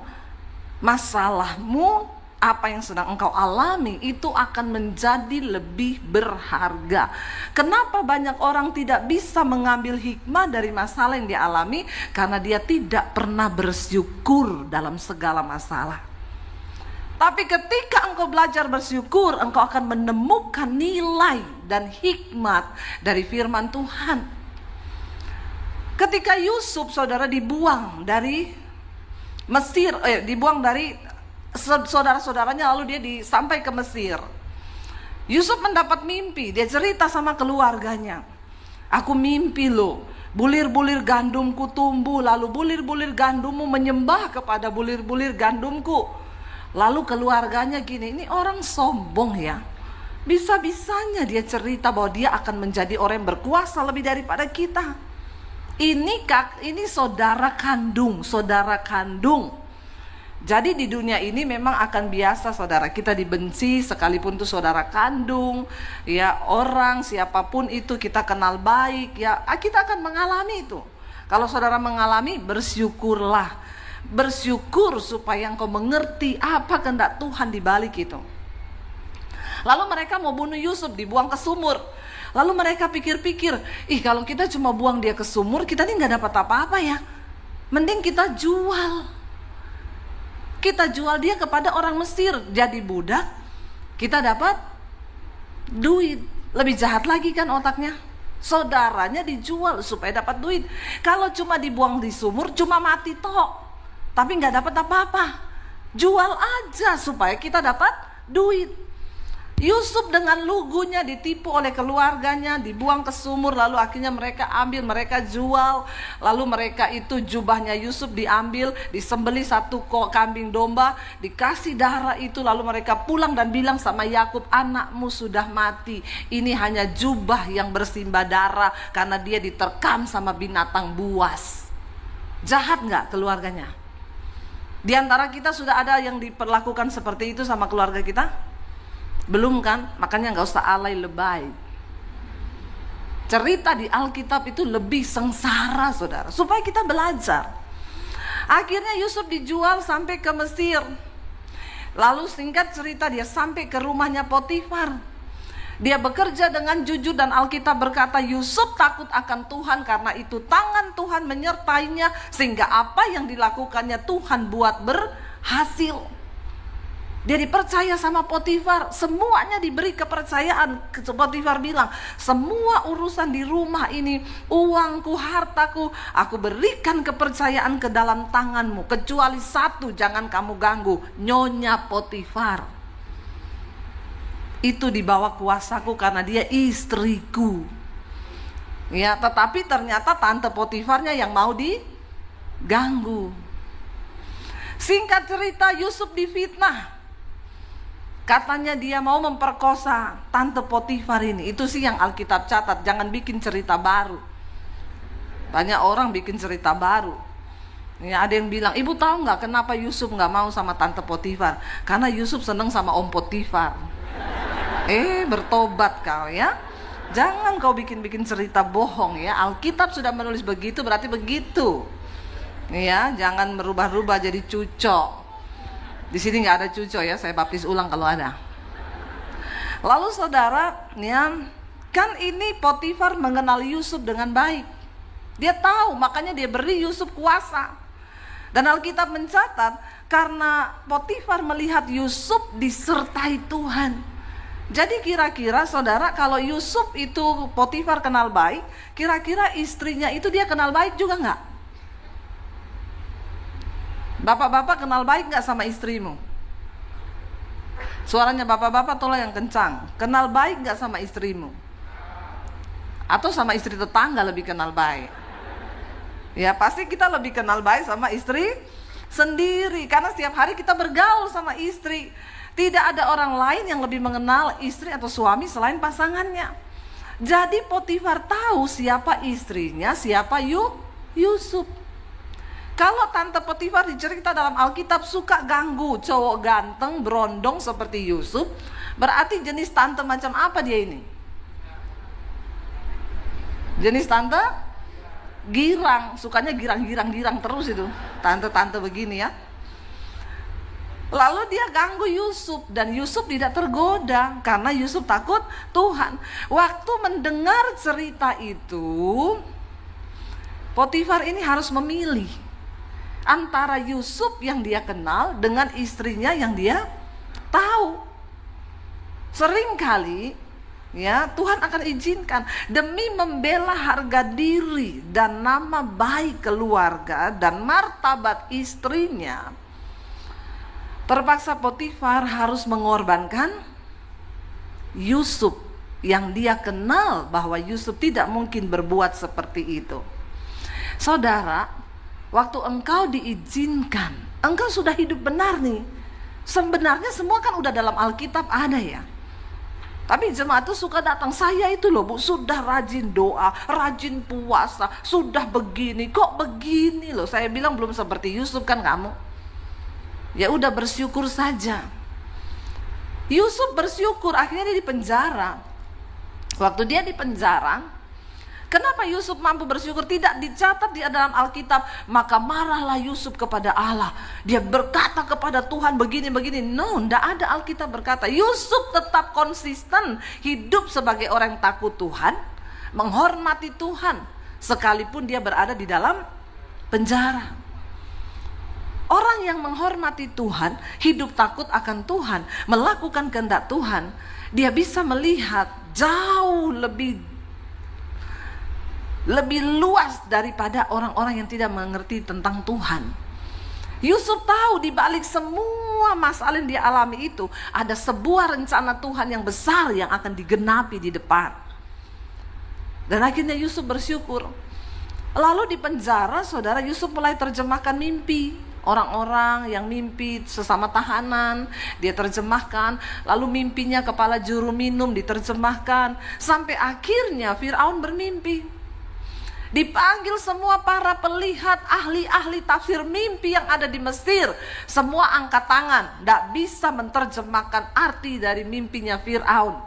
masalahmu, apa yang sedang engkau alami itu akan menjadi lebih berharga. Kenapa banyak orang tidak bisa mengambil hikmah dari masalah yang dia alami? Karena dia tidak pernah bersyukur dalam segala masalah. Tapi ketika engkau belajar bersyukur, engkau akan menemukan nilai dan hikmat dari firman Tuhan. Ketika Yusuf, saudara, dibuang dari Mesir, dibuang dari saudara-saudaranya, lalu dia sampai ke Mesir. Yusuf mendapat mimpi, dia cerita sama keluarganya. Aku mimpi loh, bulir-bulir gandumku tumbuh, lalu bulir-bulir gandummu menyembah kepada bulir-bulir gandumku. Lalu keluarganya gini, ini orang sombong ya. Bisa-bisanya dia cerita bahwa dia akan menjadi orang yang berkuasa lebih daripada kita. Ini saudara kandung. Jadi di dunia ini memang akan biasa, saudara, kita dibenci sekalipun itu saudara kandung, ya, orang siapapun itu kita kenal baik, ya, kita akan mengalami itu. Kalau saudara mengalami, bersyukurlah. Bersyukur supaya engkau mengerti apa kehendak Tuhan di balik itu. Lalu mereka mau bunuh Yusuf, dibuang ke sumur. Lalu mereka pikir-pikir, kalau kita cuma buang dia ke sumur, kita nih gak dapat apa-apa ya. Mending kita jual. Kita jual dia kepada orang Mesir, jadi budak, kita dapat duit. Lebih jahat lagi kan otaknya. Saudaranya dijual supaya dapat duit. Kalau cuma dibuang di sumur, cuma mati toh, tapi nggak dapat apa-apa. Jual aja supaya kita dapat duit. Yusuf dengan lugunya ditipu oleh keluarganya, dibuang ke sumur, lalu akhirnya mereka ambil, mereka jual. Lalu mereka itu jubahnya Yusuf diambil, disembelih satu kambing domba, dikasih darah itu, lalu mereka pulang dan bilang sama Yakub, anakmu sudah mati. Ini hanya jubah yang bersimbah darah karena dia diterkam sama binatang buas. Jahat nggak keluarganya? Di antara kita sudah ada yang diperlakukan seperti itu sama keluarga kita? Belum kan? Makanya gak usah alay lebay. Cerita di Alkitab itu lebih sengsara, saudara, supaya kita belajar. Akhirnya Yusuf dijual sampai ke Mesir. Lalu singkat cerita dia sampai ke rumahnya Potifar. Dia bekerja dengan jujur dan Alkitab berkata Yusuf takut akan Tuhan, karena itu tangan Tuhan menyertainya sehingga apa yang dilakukannya Tuhan buat berhasil. Dia dipercaya sama Potifar, semuanya diberi kepercayaan. Potifar bilang, semua urusan di rumah ini, uangku, hartaku, aku berikan kepercayaan ke dalam tanganmu. Kecuali satu, jangan kamu ganggu, Nyonya Potifar. Itu di bawah kuasaku karena dia istriku. Ya, tetapi ternyata tante Potifarnya yang mau diganggu. Singkat cerita, Yusuf difitnah. Katanya dia mau memperkosa tante Potifar ini. Itu sih yang Alkitab catat. Jangan bikin cerita baru. Banyak orang bikin cerita baru. Ya, ada yang bilang, ibu tahu nggak kenapa Yusuf nggak mau sama tante Potifar? Karena Yusuf seneng sama Om Potifar. Bertobat kau ya. Jangan kau bikin-bikin cerita bohong ya. Alkitab sudah menulis begitu, berarti begitu. Ya, jangan merubah-rubah jadi cucok. Di sini nggak ada cucok ya, saya baptis ulang kalau ada. Lalu saudara, ya, kan ini Potifar mengenal Yusuf dengan baik. Dia tahu, makanya dia beri Yusuf kuasa. Dan Alkitab mencatat, karena Potifar melihat Yusuf disertai Tuhan. Jadi kira-kira saudara, kalau Yusuf itu Potifar kenal baik, kira-kira istrinya itu dia kenal baik juga nggak? Bapak-bapak kenal baik gak sama istrimu? Suaranya bapak-bapak tolong yang kencang. Kenal baik gak sama istrimu? Atau sama istri tetangga lebih kenal baik? Ya pasti kita lebih kenal baik sama istri sendiri, karena setiap hari kita bergaul sama istri. Tidak ada orang lain yang lebih mengenal istri atau suami selain pasangannya. Jadi Potifar tahu siapa istrinya, siapa Yusuf. Kalau tante Potifar dicerita dalam Alkitab suka ganggu cowok ganteng, berondong seperti Yusuf, berarti jenis tante macam apa dia ini? Jenis tante girang, sukanya girang terus itu. Tante-tante begini ya. Lalu dia ganggu Yusuf, dan Yusuf tidak tergoda karena Yusuf takut Tuhan. Waktu mendengar cerita itu, Potifar ini harus memilih antara Yusuf yang dia kenal dengan istrinya yang dia tahu. Seringkali ya Tuhan akan izinkan demi membela harga diri dan nama baik keluarga dan martabat istrinya. Terpaksa Potifar harus mengorbankan Yusuf yang dia kenal bahwa Yusuf tidak mungkin berbuat seperti itu. Saudara, waktu engkau diizinkan, engkau sudah hidup benar nih. Sebenarnya semua kan udah dalam Alkitab ada ya. Tapi jemaat itu suka datang, saya itu loh Bu, sudah rajin doa, rajin puasa, sudah begini, kok begini loh. Saya bilang belum seperti Yusuf kan kamu. Ya udah bersyukur saja. Yusuf bersyukur, akhirnya dia dipenjara. Waktu dia dipenjara, kenapa Yusuf mampu bersyukur? Tidak dicatat di dalam Alkitab, maka marahlah Yusuf kepada Allah. Dia berkata kepada Tuhan begini-begini. No, tidak ada Alkitab berkata. Yusuf tetap konsisten hidup sebagai orang yang takut Tuhan, menghormati Tuhan, sekalipun dia berada di dalam penjara. Orang yang menghormati Tuhan, hidup takut akan Tuhan, melakukan kehendak Tuhan, dia bisa melihat jauh lebih luas daripada orang-orang yang tidak mengerti tentang Tuhan. Yusuf tahu di balik semua masalah yang dia alami itu ada sebuah rencana Tuhan yang besar yang akan digenapi di depan. Dan akhirnya Yusuf bersyukur. Lalu di penjara, saudara, Yusuf mulai terjemahkan mimpi. Orang-orang yang mimpi sesama tahanan dia terjemahkan, lalu mimpinya kepala juru minum diterjemahkan, sampai akhirnya Firaun bermimpi. Dipanggil semua para pelihat, ahli-ahli tafsir mimpi yang ada di Mesir, semua angkat tangan, tidak bisa menerjemahkan arti dari mimpinya Firaun.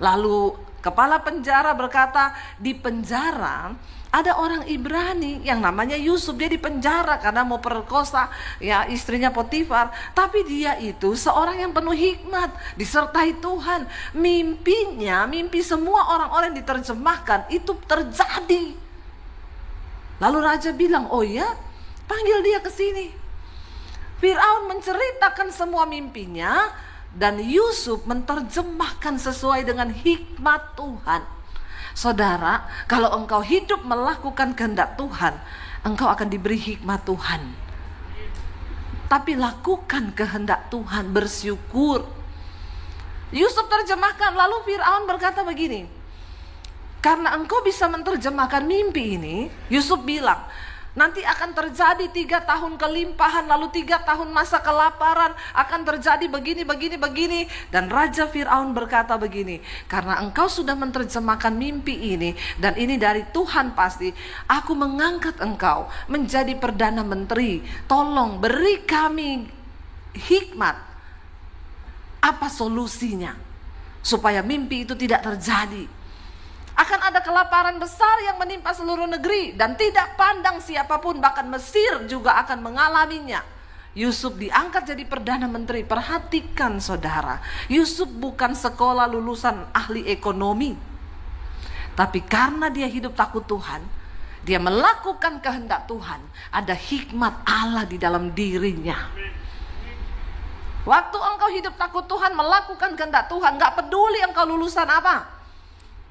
Lalu kepala penjara berkata, di penjara ada orang Ibrani yang namanya Yusuf. Dia dipenjara karena mau perkosa ya istrinya Potifar. Tapi dia itu seorang yang penuh hikmat, disertai Tuhan. Mimpinya, mimpi semua orang-orang yang diterjemahkan itu terjadi. Lalu raja bilang, oh ya, panggil dia ke sini. Firaun menceritakan semua mimpinya, dan Yusuf menerjemahkan sesuai dengan hikmat Tuhan. Saudara, kalau engkau hidup melakukan kehendak Tuhan, engkau akan diberi hikmat Tuhan. Tapi lakukan kehendak Tuhan, bersyukur. Yusuf terjemahkan, lalu Firaun berkata begini, karena engkau bisa menerjemahkan mimpi ini, Yusuf bilang, nanti akan terjadi 3 tahun kelimpahan, lalu 3 tahun masa kelaparan, akan terjadi begini. Dan Raja Firaun berkata begini, karena engkau sudah menerjemahkan mimpi ini, dan ini dari Tuhan pasti, aku mengangkat engkau menjadi Perdana Menteri. Tolong beri kami hikmat, apa solusinya supaya mimpi itu tidak terjadi. Akan ada kelaparan besar yang menimpa seluruh negeri, dan tidak pandang siapapun, bahkan Mesir juga akan mengalaminya. Yusuf diangkat jadi Perdana Menteri. Perhatikan saudara, Yusuf bukan sekolah lulusan ahli ekonomi, tapi karena dia hidup takut Tuhan, dia melakukan kehendak Tuhan, ada hikmat Allah di dalam dirinya. Waktu engkau hidup takut Tuhan, melakukan kehendak Tuhan, gak peduli engkau lulusan apa,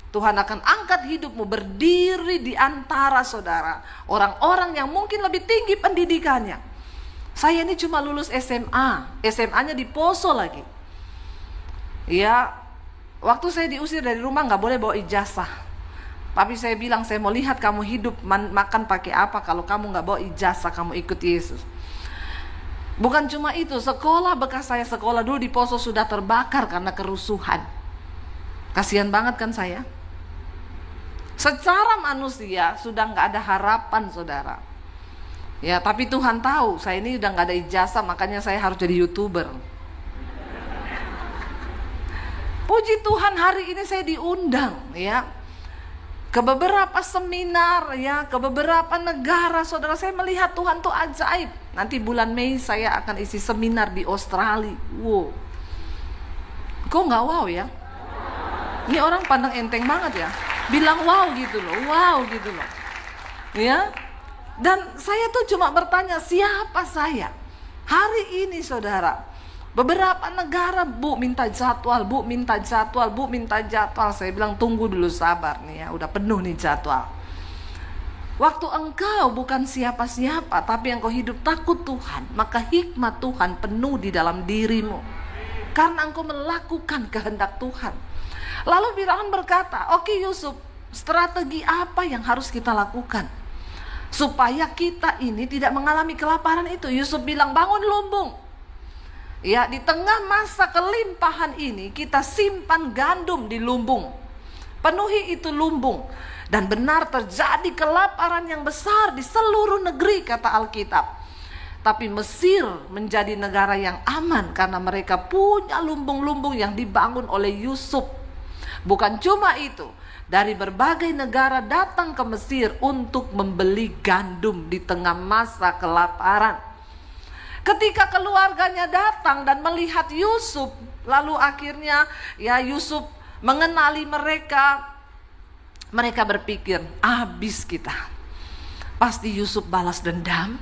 Tuhan akan angkat hidupmu berdiri di antara saudara, orang-orang yang mungkin lebih tinggi pendidikannya, Saya ini cuma lulus SMA, SMA-nya di Poso lagi. Ya, waktu saya diusir dari rumah nggak boleh bawa ijazah. Tapi saya bilang, saya mau lihat kamu hidup makan pakai apa kalau kamu nggak bawa ijazah, kamu ikut Yesus. Bukan cuma itu, sekolah bekas saya sekolah dulu di Poso sudah terbakar karena kerusuhan. Kasihan banget kan saya. Secara manusia sudah nggak ada harapan, saudara. Ya, tapi Tuhan tahu saya ini udah nggak ada ijazah, makanya saya harus jadi YouTuber. Puji Tuhan, hari ini saya diundang ya ke beberapa seminar, ya ke beberapa negara. Saudara, saya melihat Tuhan tuh ajaib. Nanti bulan Mei saya akan isi seminar di Australia. Wow, kok nggak wow ya? Ini orang pandang enteng banget ya, bilang wow gitu loh, wow gitu loh, ya. Dan saya tuh cuma bertanya, siapa saya? Hari ini saudara, beberapa negara, Bu minta jadwal, Bu minta jadwal, Bu minta jadwal. Saya bilang tunggu dulu, sabar nih ya, udah penuh nih jadwal. Waktu engkau bukan siapa-siapa, tapi engkau hidup takut Tuhan, maka hikmat Tuhan penuh di dalam dirimu. Karena engkau melakukan kehendak Tuhan. Lalu Firaun berkata, oke Yusuf, strategi apa yang harus kita lakukan supaya kita ini tidak mengalami kelaparan itu? Yusuf bilang, bangun lumbung. Ya, di tengah masa kelimpahan ini kita simpan gandum di lumbung. Penuhi itu lumbung. Dan benar terjadi kelaparan yang besar di seluruh negeri, kata Alkitab. Tapi Mesir menjadi negara yang aman karena mereka punya lumbung-lumbung yang dibangun oleh Yusuf. Bukan cuma itu, dari berbagai negara datang ke Mesir untuk membeli gandum di tengah masa kelaparan. Ketika keluarganya datang dan melihat Yusuf, lalu akhirnya ya Yusuf mengenali mereka. Mereka berpikir, habis kita. Pasti Yusuf balas dendam.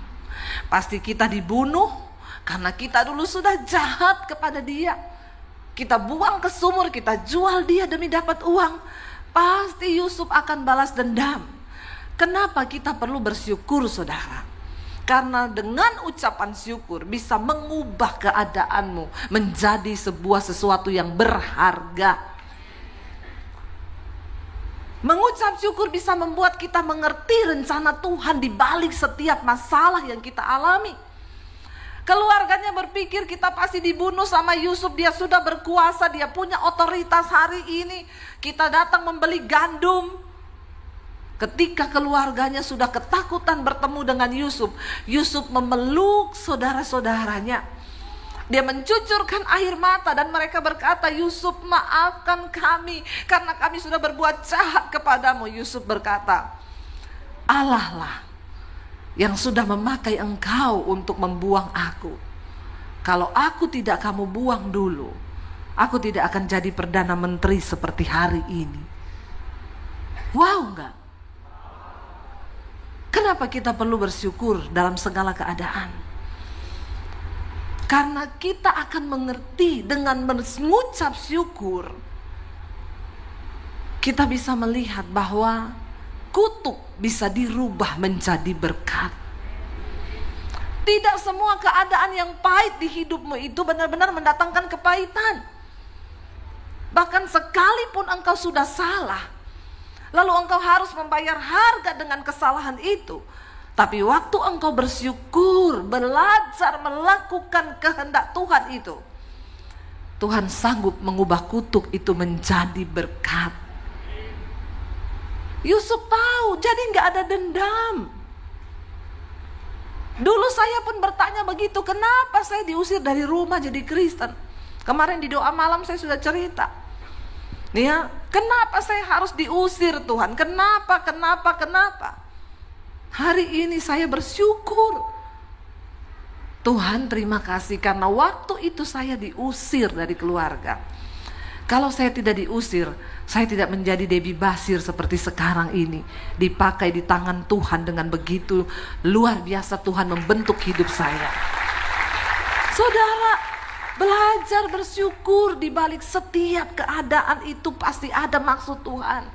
Pasti kita dibunuh karena kita dulu sudah jahat kepada dia. Kita buang ke sumur, kita jual dia demi dapat uang. Pasti Yusuf akan balas dendam. Kenapa kita perlu bersyukur, saudara? Karena dengan ucapan syukur bisa mengubah keadaanmu menjadi sebuah sesuatu yang berharga. Mengucap syukur bisa membuat kita mengerti rencana Tuhan di balik setiap masalah yang kita alami. Keluarganya berpikir kita pasti dibunuh sama Yusuf, dia sudah berkuasa, dia punya otoritas hari ini. Kita datang membeli gandum. Ketika keluarganya sudah ketakutan bertemu dengan Yusuf, Yusuf memeluk saudara-saudaranya. Dia mencucurkan air mata dan mereka berkata, Yusuf, maafkan kami karena kami sudah berbuat jahat kepadamu. Yusuf berkata, Allah lah yang sudah memakai engkau untuk membuang aku. Kalau aku tidak kamu buang dulu, aku tidak akan jadi Perdana Menteri seperti hari ini. Wow enggak? Kenapa kita perlu bersyukur dalam segala keadaan? Karena kita akan mengerti dengan mengucap syukur, kita bisa melihat bahwa kutuk bisa dirubah menjadi berkat. Tidak semua keadaan yang pahit di hidupmu itu benar-benar mendatangkan kepahitan. Bahkan sekalipun engkau sudah salah, lalu engkau harus membayar harga dengan kesalahan itu. Tapi waktu engkau bersyukur, belajar melakukan kehendak Tuhan itu, Tuhan sanggup mengubah kutuk itu menjadi berkat. Yusuf tahu, jadi gak ada dendam. Dulu saya pun bertanya begitu, kenapa saya diusir dari rumah jadi Kristen? Kemarin di doa malam saya sudah cerita. Ya, kenapa saya harus diusir Tuhan? Kenapa? Hari ini saya bersyukur. Tuhan terima kasih karena waktu itu saya diusir dari keluarga. Kalau saya tidak diusir, saya tidak menjadi Debbie Basir seperti sekarang ini. Dipakai di tangan Tuhan dengan begitu luar biasa Tuhan membentuk hidup saya. Saudara, belajar bersyukur di balik setiap keadaan itu pasti ada maksud Tuhan.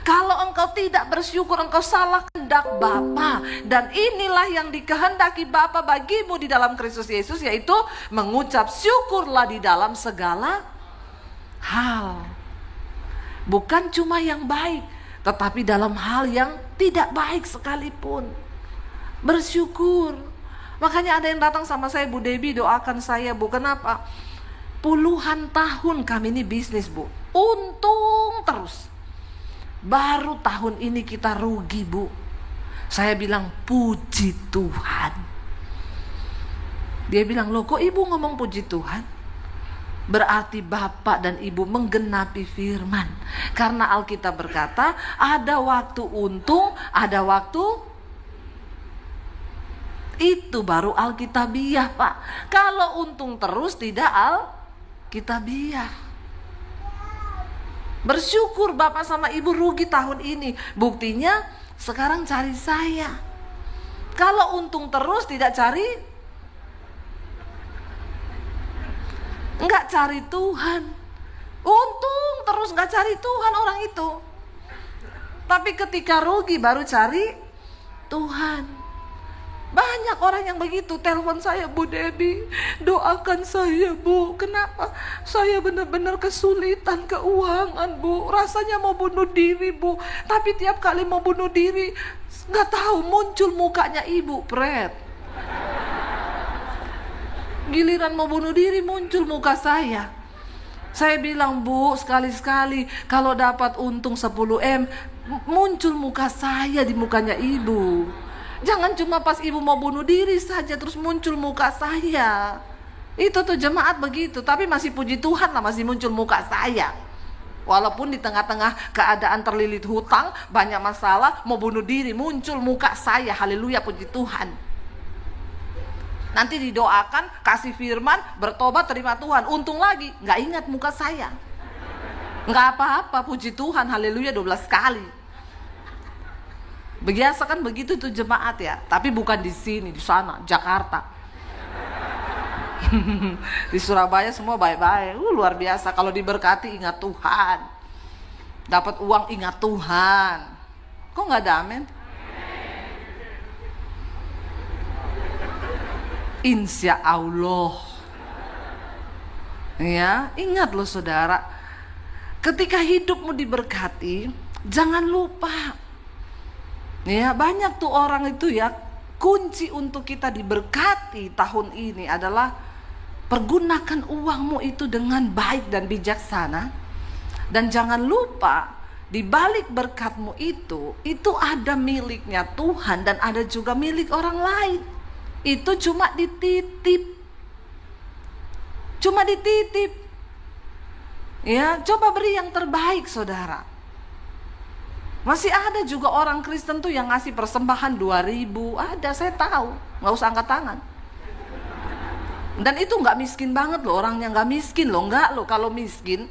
Kalau engkau tidak bersyukur, engkau salah kehendak Bapa. Dan inilah yang dikehendaki Bapa bagimu di dalam Kristus Yesus, yaitu mengucap syukurlah di dalam segala hal. Bukan cuma yang baik, tetapi dalam hal yang tidak baik sekalipun. Bersyukur. Makanya ada yang datang sama saya, Bu Debbie doakan saya Bu. Kenapa? Puluhan tahun kami ini bisnis Bu, untung terus. Baru tahun ini kita rugi Bu. Saya bilang puji Tuhan. Dia bilang, loh kok ibu ngomong puji Tuhan? Berarti bapak dan ibu menggenapi firman. Karena Alkitab berkata, ada waktu untung, ada waktu. Itu baru Alkitabiah Pak. Kalau untung terus tidak Alkitabiah. Bersyukur bapak sama ibu rugi tahun ini. Buktinya sekarang cari saya. Kalau untung terus tidak cari, enggak cari Tuhan. Untung terus enggak cari Tuhan orang itu. Tapi ketika rugi baru cari Tuhan. Banyak orang yang begitu. Telepon saya, Bu Debbie, doakan saya Bu. Kenapa? Saya benar-benar kesulitan keuangan Bu. Rasanya mau bunuh diri Bu. Tapi tiap kali mau bunuh diri, nggak tahu muncul mukanya ibu Pret. Giliran mau bunuh diri muncul muka saya. Saya bilang, Bu, sekali-sekali kalau dapat untung 10M, muncul muka saya di mukanya ibu. Jangan cuma pas ibu mau bunuh diri saja terus muncul muka saya. Itu tuh jemaat begitu. Tapi masih puji Tuhan lah, masih muncul muka saya. Walaupun di tengah-tengah keadaan terlilit hutang, banyak masalah, mau bunuh diri, muncul muka saya. Haleluya, puji Tuhan. Nanti didoakan, kasih firman, bertobat, terima Tuhan. Untung lagi, gak ingat muka saya. Gak apa-apa, puji Tuhan, haleluya 12 kali. Biasa kan begitu tuh jemaat ya. Tapi bukan di sini, di sana, Jakarta. Di Surabaya semua baik-baik. Luar biasa. Kalau diberkati ingat Tuhan. Dapat uang ingat Tuhan. Kok gak ada amin? Insya Allah. Ya, ingat loh saudara. Ketika hidupmu diberkati, jangan lupa. Ya, banyak tuh orang itu ya, kunci untuk kita diberkati tahun ini adalah pergunakan uangmu itu dengan baik dan bijaksana. Dan jangan lupa, di balik berkatmu itu ada miliknya Tuhan dan ada juga milik orang lain. Itu cuma dititip. Cuma dititip. Ya, coba beri yang terbaik saudara. Masih ada juga orang Kristen tuh yang ngasih persembahan 2.000. Ada, saya tahu. Gak usah angkat tangan. Dan itu gak miskin banget loh. Orangnya gak miskin loh. Enggak loh, kalau miskin,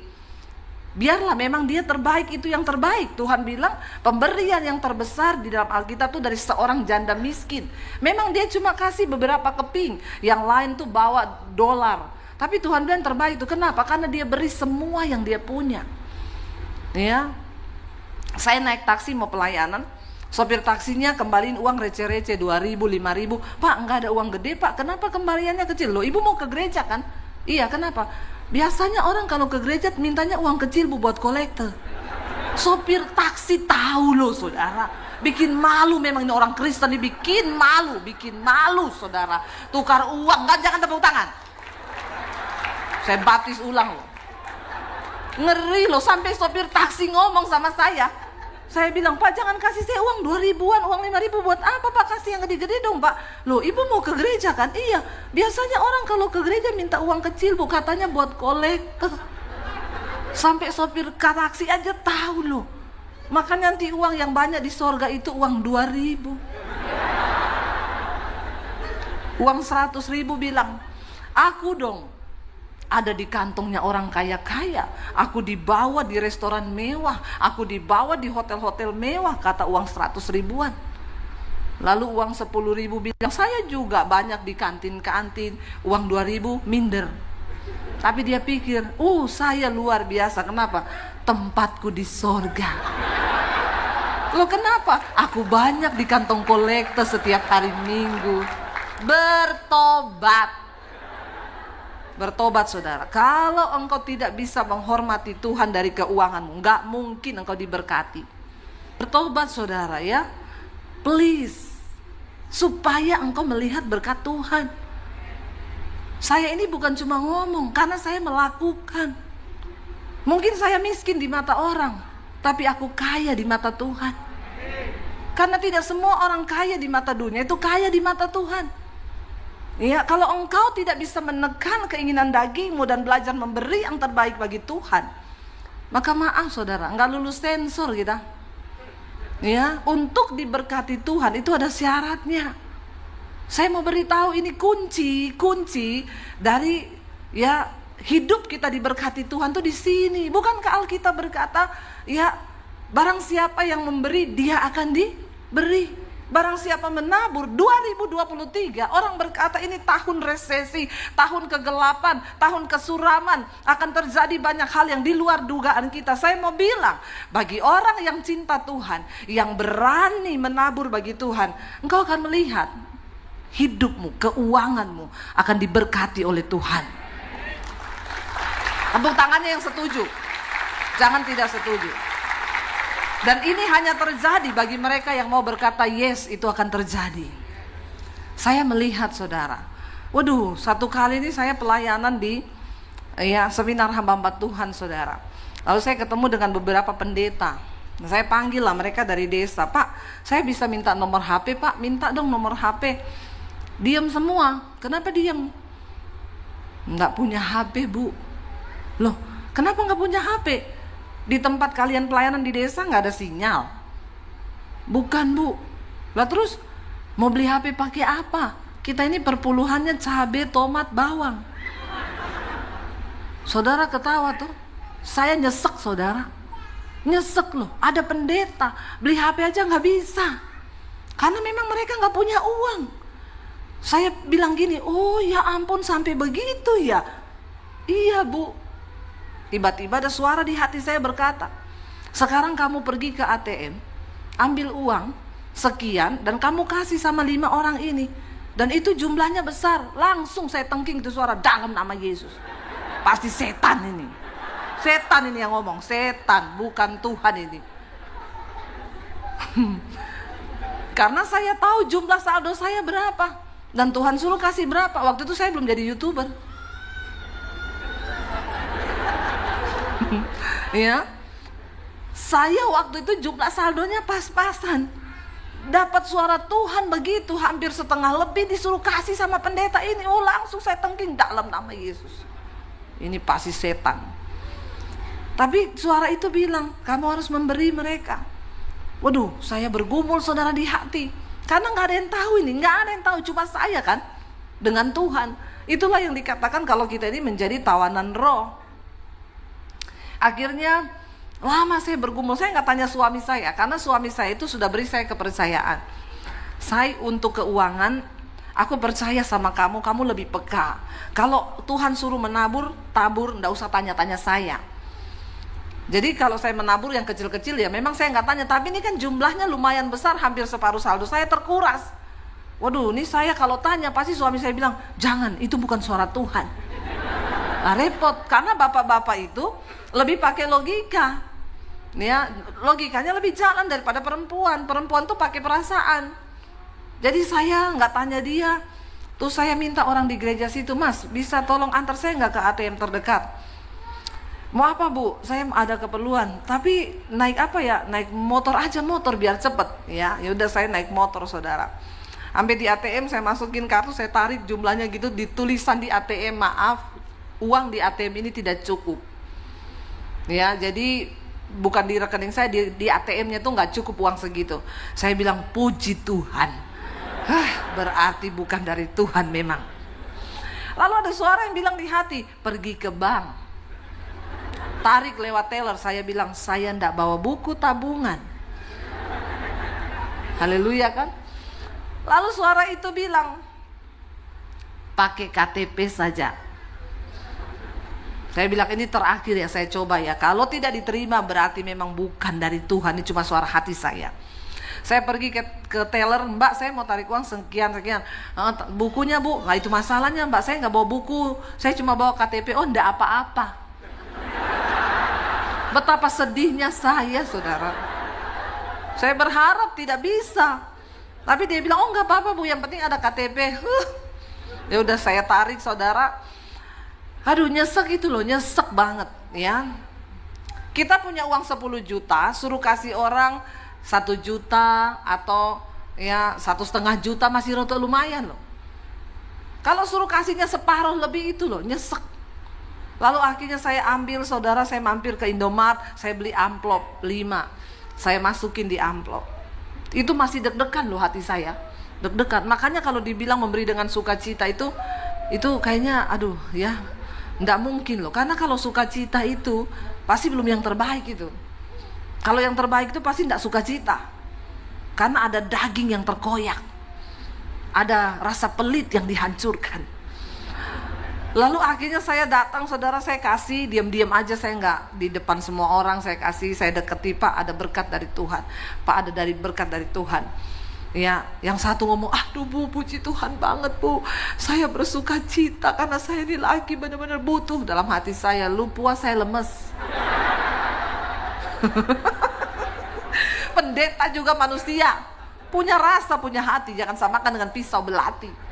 biarlah memang dia terbaik, itu yang terbaik. Tuhan bilang pemberian yang terbesar di dalam Alkitab tuh dari seorang janda miskin. Memang dia cuma kasih beberapa keping. Yang lain tuh bawa dolar. Tapi Tuhan bilang terbaik itu. Kenapa? Karena dia beri semua yang dia punya. Ya. Saya naik taksi mau pelayanan, sopir taksinya kembaliin uang receh-receh 2.000, 5.000. Pak, enggak ada uang gede Pak, kenapa kembaliannya kecil? Loh, ibu mau ke gereja kan? Iya, kenapa? Biasanya orang kalau ke gereja mintanya uang kecil Bu buat kolektor. Sopir taksi tahu loh saudara. Bikin malu memang ini orang Kristen, dibikin malu saudara. Tukar uang, enggak, jangan tepuk tangan. Saya baptis ulang loh. Ngeri loh, sampai sopir taksi ngomong sama saya. Saya bilang, Pak jangan kasih saya uang 2.000-an, uang 5.000 buat apa Pak? Kasih yang gede-gede dong Pak. Loh, ibu mau ke gereja kan? Iya, biasanya orang kalau ke gereja minta uang kecil Bu, katanya buat kolektor. Sampai sopir taksi aja tahu loh. Maka nanti uang yang banyak di sorga itu uang 2.000. Uang 100.000 bilang, aku dong ada di kantongnya orang kaya-kaya. Aku dibawa di restoran mewah, aku dibawa di hotel-hotel mewah, kata uang 100.000-an. Lalu uang 10.000 bilang, saya juga banyak di kantin-kantin, uang 2.000 minder. Tapi dia pikir, saya luar biasa. Kenapa? Tempatku di sorga. Loh kenapa? Aku banyak di kantong kolektor setiap hari Minggu. Bertobat. Bertobat saudara. Kalau engkau tidak bisa menghormati Tuhan dari keuanganmu, nggak mungkin engkau diberkati. Bertobat saudara ya. Please. Supaya engkau melihat berkat Tuhan. Saya ini bukan cuma ngomong, karena saya melakukan. Mungkin saya miskin di mata orang, tapi aku kaya di mata Tuhan. Karena tidak semua orang kaya di mata dunia itu kaya di mata Tuhan. Ya, kalau engkau tidak bisa menekan keinginan dagingmu dan belajar memberi yang terbaik bagi Tuhan, maka maaf saudara, enggak lulus sensor kita. Ya, untuk diberkati Tuhan itu ada syaratnya. Saya mau beritahu ini kunci dari ya hidup kita diberkati Tuhan tuh di sini. Bukankah Alkitab berkata, ya barang siapa yang memberi dia akan diberi. Barang siapa menabur. 2023 orang berkata ini tahun resesi, tahun kegelapan, tahun kesuraman, akan terjadi banyak hal yang di luar dugaan kita. Saya mau bilang, bagi orang yang cinta Tuhan, yang berani menabur bagi Tuhan, engkau akan melihat hidupmu, keuanganmu akan diberkati oleh Tuhan. Tepuk tangannya yang setuju, jangan tidak setuju. Dan ini hanya terjadi bagi mereka yang mau berkata yes, itu akan terjadi. Saya melihat saudara, waduh, satu kali ini saya pelayanan di seminar hamba Tuhan saudara. Lalu saya ketemu dengan beberapa pendeta. Saya panggil lah mereka dari desa. Pak, saya bisa minta nomor HP pak? Minta dong nomor HP. Diam semua. Kenapa diam? Nggak punya HP bu. Loh, kenapa nggak punya HP? Di tempat kalian pelayanan di desa nggak ada sinyal. Bukan bu. Lah terus mau beli HP pakai apa? Kita ini perpuluhannya cabai, tomat, bawang. Saudara ketawa tuh. Saya nyesek saudara. Nyesek loh. Ada pendeta beli HP aja nggak bisa. Karena memang mereka nggak punya uang. Saya bilang gini, oh ya ampun sampai begitu ya. Iya bu. Tiba-tiba ada suara di hati saya berkata, sekarang kamu pergi ke ATM, ambil uang sekian dan kamu kasih sama 5 orang ini. Dan itu jumlahnya besar. Langsung saya tengking itu suara, dalam nama Yesus. Pasti setan ini. Setan ini yang ngomong, setan bukan Tuhan ini. Karena saya tahu jumlah saldo saya berapa. Dan Tuhan suruh kasih berapa. Waktu itu saya belum jadi YouTuber. Ya, saya waktu itu jumlah saldonya pas-pasan. Dapat suara Tuhan begitu, hampir setengah lebih disuruh kasih sama pendeta ini. Oh langsung saya tengking dalam nama Yesus. Ini pasti setan. Tapi suara itu bilang, kamu harus memberi mereka. Waduh, saya bergumul saudara di hati. Karena gak ada yang tahu ini, gak ada yang tahu, cuma saya kan dengan Tuhan. Itulah yang dikatakan kalau kita ini menjadi tawanan roh. Akhirnya lama saya bergumul, saya nggak tanya suami saya, karena suami saya itu sudah beri saya kepercayaan. Saya untuk keuangan, aku percaya sama kamu, kamu lebih peka. Kalau Tuhan suruh menabur, tabur, nggak usah tanya-tanya saya. Jadi kalau saya menabur yang kecil-kecil ya memang saya nggak tanya, tapi ini kan jumlahnya lumayan besar, hampir separuh saldo saya terkuras. Waduh, ini saya kalau tanya pasti suami saya bilang, jangan, itu bukan suara Tuhan. Nah, repot, karena bapak-bapak itu lebih pakai logika. Ya, logikanya lebih jalan daripada perempuan. Perempuan tuh pakai perasaan. Jadi saya nggak tanya dia. Tuh saya minta orang di gereja situ, Mas, bisa tolong antar saya nggak ke ATM terdekat? Mau apa bu? Saya ada keperluan. Tapi naik apa ya? Naik motor aja, motor biar cepet. Ya udah saya naik motor saudara. Sampai di ATM saya masukin kartu, saya tarik jumlahnya gitu, ditulisan di ATM, maaf, uang di ATM ini tidak cukup. Ya, jadi bukan di rekening saya, di ATM-nya tuh nggak cukup uang segitu. Saya bilang puji Tuhan. Berarti bukan dari Tuhan memang. Lalu ada suara yang bilang di hati, pergi ke bank. Tarik lewat teller, saya bilang saya ndak bawa buku tabungan. Haleluya kan? Lalu suara itu bilang, pakai KTP saja. Saya bilang ini terakhir ya, saya coba ya. Kalau tidak diterima berarti memang bukan dari Tuhan, ini cuma suara hati saya. Saya pergi ke teller, Mbak saya mau tarik uang sekian. Bukunya Bu, nggak itu masalahnya Mbak, saya nggak bawa buku, saya cuma bawa KTP. Oh enggak apa-apa. Betapa sedihnya saya, saudara. Saya berharap tidak bisa, tapi dia bilang oh nggak apa-apa Bu, yang penting ada KTP. Ya udah saya tarik, saudara. Aduh nyesek itu loh, nyesek banget ya. Kita punya uang 10 juta, suruh kasih orang 1 juta atau ya 1,5 juta masih rotok lumayan loh. Kalau suruh kasihnya separuh lebih itu loh, nyesek. Lalu akhirnya saya ambil, saudara, saya mampir ke Indomaret, saya beli amplop 5. Saya masukin di amplop. Itu masih deg-degan loh hati saya. Deg-degan. Makanya kalau dibilang memberi dengan sukacita itu kayaknya aduh ya, nggak mungkin loh. Karena kalau sukacita itu pasti belum yang terbaik itu. Kalau yang terbaik itu pasti nggak sukacita. Karena ada daging yang terkoyak. Ada rasa pelit yang dihancurkan. Lalu akhirnya saya datang, saudara, saya kasih diam-diam aja, saya nggak di depan semua orang, saya kasih, saya deketi, Pak ada berkat dari Tuhan, Pak ada dari berkat dari Tuhan. Ya, yang satu ngomong, aduh Bu, puji Tuhan banget Bu, saya bersuka cita karena saya ini lagi benar-benar butuh. Dalam hati saya, lu puas saya lemes. Pendeta juga manusia, punya rasa, punya hati, jangan samakan dengan pisau belati.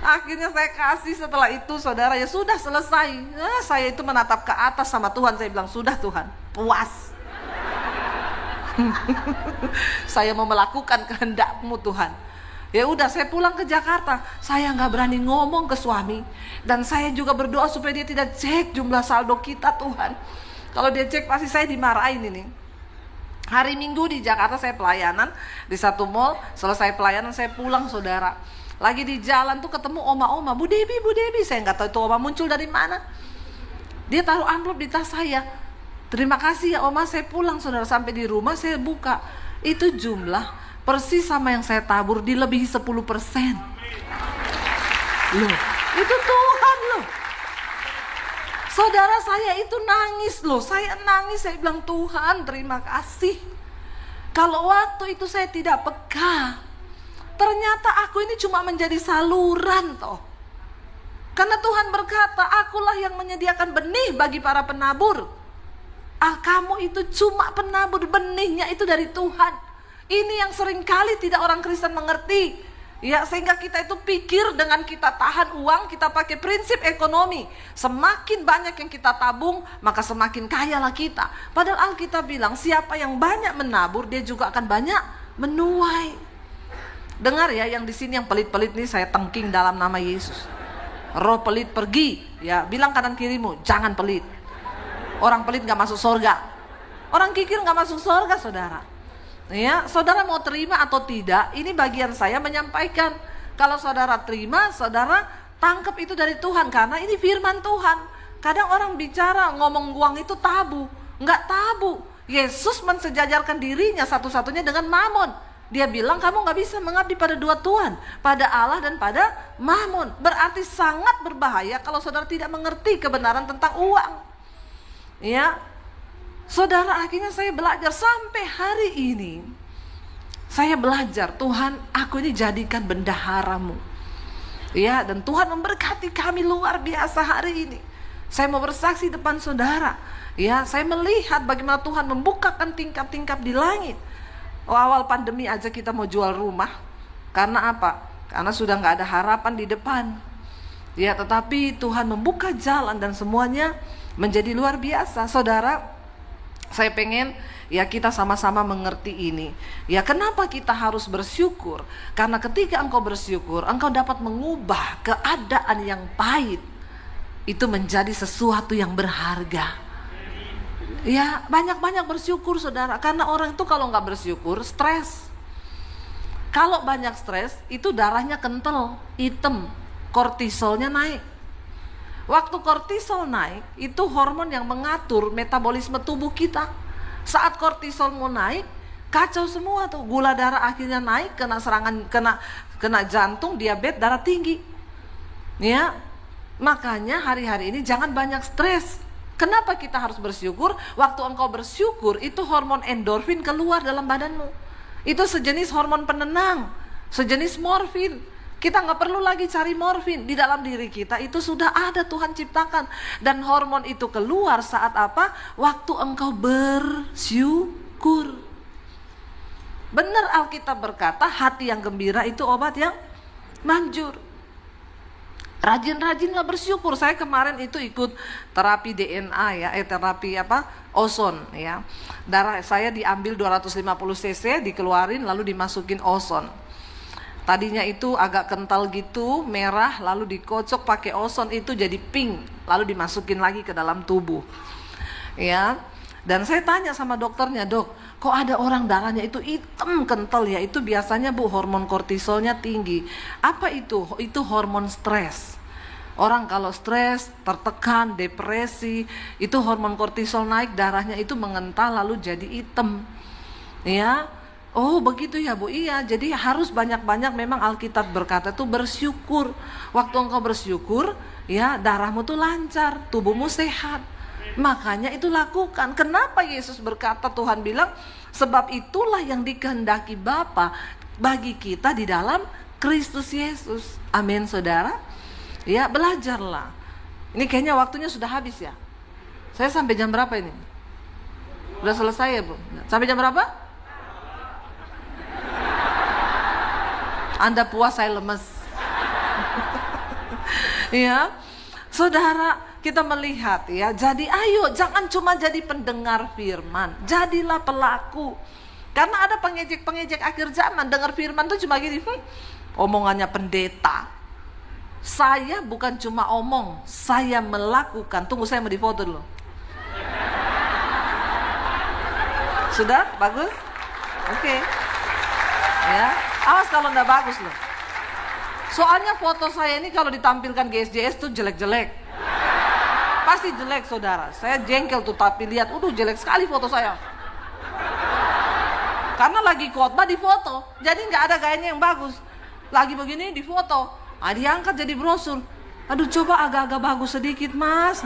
Akhirnya saya kasih, setelah itu saudara ya sudah selesai. Saya itu menatap ke atas sama Tuhan, saya bilang sudah Tuhan, puas. Saya mau melakukan kehendak-Mu Tuhan. Ya udah, saya pulang ke Jakarta. Saya nggak berani ngomong ke suami, dan saya juga berdoa supaya dia tidak cek jumlah saldo kita Tuhan. Kalau dia cek pasti saya dimarahin ini. Hari Minggu di Jakarta saya pelayanan di satu mall. Selesai pelayanan saya pulang, saudara. Lagi di jalan tuh ketemu oma-oma, Bu Debi. Saya nggak tahu itu oma muncul dari mana. Dia taruh amplop di tas saya. Terima kasih ya oma, saya pulang, saudara. Sampai di rumah saya buka, itu jumlah persis sama yang saya tabur, dilebihi 10%. Loh, itu Tuhan loh. Saudara, saya itu nangis loh. Saya nangis, saya bilang Tuhan terima kasih. Kalau waktu itu saya tidak peka, ternyata aku ini cuma menjadi saluran toh. Karena Tuhan berkata, akulah yang menyediakan benih bagi para penabur. Kamu itu cuma penabur, benihnya itu dari Tuhan. Ini yang seringkali tidak orang Kristen mengerti. Ya, sehingga kita itu pikir dengan kita tahan uang, kita pakai prinsip ekonomi. Semakin banyak yang kita tabung, maka semakin kayalah kita. Padahal Alkitab bilang, siapa yang banyak menabur, dia juga akan banyak menuai. Dengar ya, yang di sini yang pelit-pelit nih saya tengking dalam nama Yesus. Roh pelit pergi, ya bilang kanan kirimu, jangan pelit. Orang pelit gak masuk surga. Orang kikir gak masuk surga, saudara. Ya, saudara mau terima atau tidak, ini bagian saya menyampaikan. Kalau saudara terima, saudara tangkap itu dari Tuhan, karena ini firman Tuhan. Kadang orang bicara ngomong uang itu tabu. Enggak tabu. Yesus mensejajarkan dirinya satu-satunya dengan Mamon. Dia bilang kamu gak bisa mengabdi pada dua Tuhan, pada Allah dan pada Mamon. Berarti sangat berbahaya kalau saudara tidak mengerti kebenaran tentang uang. Ya, saudara, akhirnya saya belajar sampai hari ini. Saya belajar, Tuhan, aku ini jadikan bendahara-Mu. Ya, dan Tuhan memberkati kami luar biasa hari ini. Saya mau bersaksi depan saudara. Ya, saya melihat bagaimana Tuhan membukakan tingkap-tingkap di langit. Awal pandemi aja kita mau jual rumah. Karena apa? Karena sudah gak ada harapan di depan. Ya, tetapi Tuhan membuka jalan dan semuanya menjadi luar biasa. Saudara, saya pengen ya kita sama-sama mengerti ini. Ya, kenapa kita harus bersyukur? Karena ketika engkau bersyukur, engkau dapat mengubah keadaan yang pahit itu menjadi sesuatu yang berharga. Ya, banyak-banyak bersyukur, saudara. Karena orang itu kalau nggak bersyukur, stres. Kalau banyak stres, itu darahnya kental, hitam, kortisolnya naik. Waktu kortisol naik, itu hormon yang mengatur metabolisme tubuh kita. Saat kortisol mau naik, kacau semua tuh. Gula darah akhirnya naik, kena serangan, kena jantung, diabetes, darah tinggi. Ya, Makanya hari-hari ini jangan banyak stres. Kenapa kita harus bersyukur? Waktu engkau bersyukur, itu hormon endorfin keluar dalam badanmu. Itu sejenis hormon penenang, sejenis morfin. Kita nggak perlu lagi cari morfin. Di dalam diri kita itu sudah ada, Tuhan ciptakan. Dan hormon itu keluar saat apa? Waktu engkau bersyukur. Benar Alkitab berkata, hati yang gembira itu obat yang manjur. Rajin-rajinlah bersyukur. Saya kemarin itu ikut terapi DNA ya, terapi ozon ya. Darah saya diambil 250 cc, dikeluarin lalu dimasukin ozon. Tadinya itu agak kental gitu, merah, lalu dikocok pakai ozon itu jadi pink, lalu dimasukin lagi ke dalam tubuh. Ya. Dan saya tanya sama dokternya, "Dok, kok ada orang darahnya itu hitam kental ya?" Itu biasanya Bu, hormon kortisolnya tinggi. Apa itu? Itu hormon stres. Orang kalau stres, tertekan, depresi, itu hormon kortisol naik, darahnya itu mengental lalu jadi hitam. Ya. Oh begitu ya Bu, iya. Jadi harus banyak-banyak, memang Alkitab berkata tuh bersyukur. Waktu engkau bersyukur, ya darahmu tuh lancar, tubuhmu sehat. Makanya itu lakukan. Kenapa Yesus berkata, Tuhan bilang, sebab itulah yang dikehendaki Bapa bagi kita di dalam Kristus Yesus. Amin saudara. Ya belajarlah. Ini kayaknya waktunya sudah habis ya. Saya sampai jam berapa ini? Sudah selesai ya Bu? Sampai jam berapa? Anda puas, saya lemes. Ya, saudara, kita melihat ya. Jadi ayo, jangan cuma jadi pendengar firman, jadilah pelaku. Karena ada pengejek-pengejek akhir zaman, dengar firman tuh cuma gini, omongannya pendeta. Saya bukan cuma omong, saya melakukan. Tunggu, saya mau difoto dulu. Sudah? Bagus? Oke. Ya, awas kalau nggak bagus loh. Soalnya foto saya ini kalau ditampilkan ke SJS tuh jelek-jelek. Pasti jelek saudara. Saya jengkel tuh tapi lihat, jelek sekali foto saya. Karena lagi khotbah di foto, jadi nggak ada gayanya yang bagus. Lagi begini di foto, diangkat jadi brosur. Aduh, coba agak-agak bagus sedikit mas.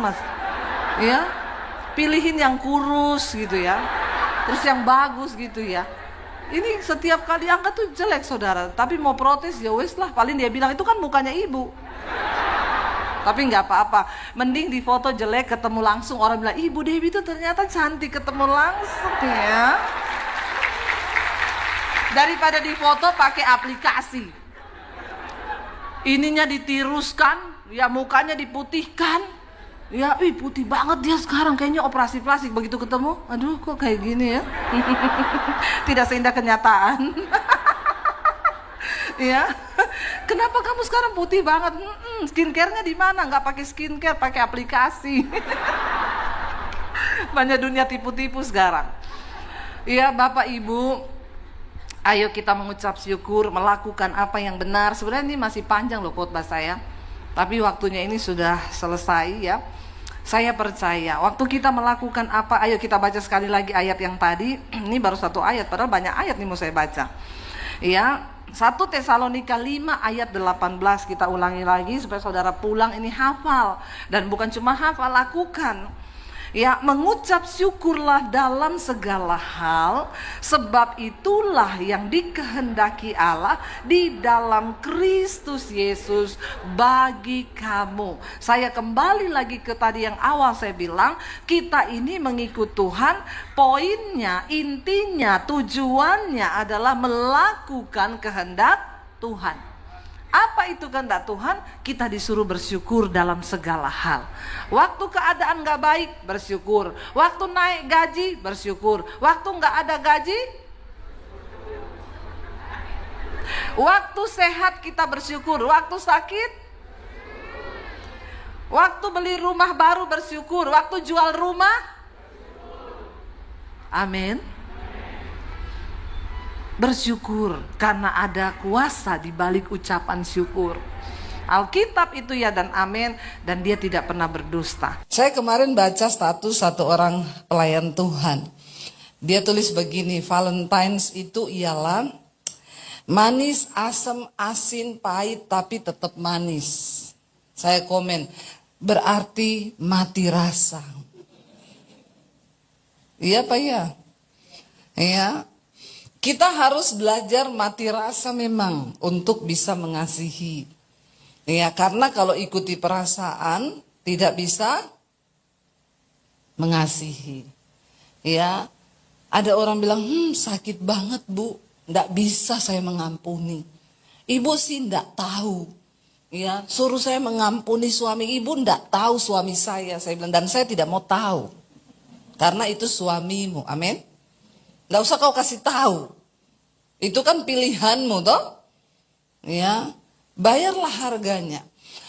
Ya, pilihin yang kurus gitu ya. Terus yang bagus gitu ya. Ini setiap kali angkat tuh jelek saudara. Tapi mau protes ya wes lah. Paling dia bilang itu kan mukanya ibu. Tapi nggak apa-apa. Mending di foto jelek ketemu langsung orang bilang Ibu Dewi itu ternyata cantik ketemu langsung ya. Daripada di foto pakai aplikasi. Ininya ditiruskan, ya mukanya diputihkan. Ya, putih banget dia sekarang, kayaknya operasi plastik. Begitu ketemu, aduh kok kayak gini ya. Tidak seindah kenyataan. Ya, kenapa kamu sekarang putih banget? Skincare-nya di mana? Nggak pakai skincare, pakai aplikasi. Banyak dunia tipu-tipu sekarang. Ya, Bapak Ibu, ayo kita mengucap syukur, melakukan apa yang benar. Sebenarnya ini masih panjang loh khotbah saya, tapi waktunya ini sudah selesai ya. Saya percaya waktu kita melakukan apa, ayo kita baca sekali lagi ayat yang tadi. Ini baru satu ayat, padahal banyak ayat nih mau saya baca. Ya, 1 Tesalonika 5 ayat 18 kita ulangi lagi supaya saudara pulang ini hafal. Dan bukan cuma hafal, lakukan. Ya, mengucap syukurlah dalam segala hal, sebab itulah yang dikehendaki Allah di dalam Kristus Yesus bagi kamu. Saya kembali lagi ke tadi yang awal saya bilang, kita ini mengikut Tuhan, poinnya, intinya, tujuannya adalah melakukan kehendak Tuhan. Apa itu kehendak Tuhan? Kita disuruh bersyukur dalam segala hal. Waktu keadaan gak baik, bersyukur. Waktu naik gaji, bersyukur. Waktu gak ada gaji, waktu sehat kita bersyukur. Waktu sakit, waktu beli rumah baru bersyukur. Waktu jual rumah, amin. Bersyukur karena ada kuasa di balik ucapan syukur. Alkitab itu ya dan amin, dan dia tidak pernah berdusta. Saya kemarin baca status satu orang pelayan Tuhan. Dia tulis begini, Valentines itu ialah manis, asam, asin, pahit tapi tetap manis. Saya komen, berarti mati rasa. Iya Pak ya? Ya, kita harus belajar mati rasa memang untuk bisa mengasihi. Ya, karena kalau ikuti perasaan tidak bisa mengasihi. Ya, ada orang bilang, sakit banget Bu, nggak bisa saya mengampuni. Ibu sih nggak tahu. Ya, suruh saya mengampuni suami ibu, nggak tahu suami saya. Saya bilang, dan saya tidak mau tahu. Karena itu suamimu, amin. Nggak usah kau kasih tahu. Itu kan pilihanmu toh. Ya, bayarlah harganya.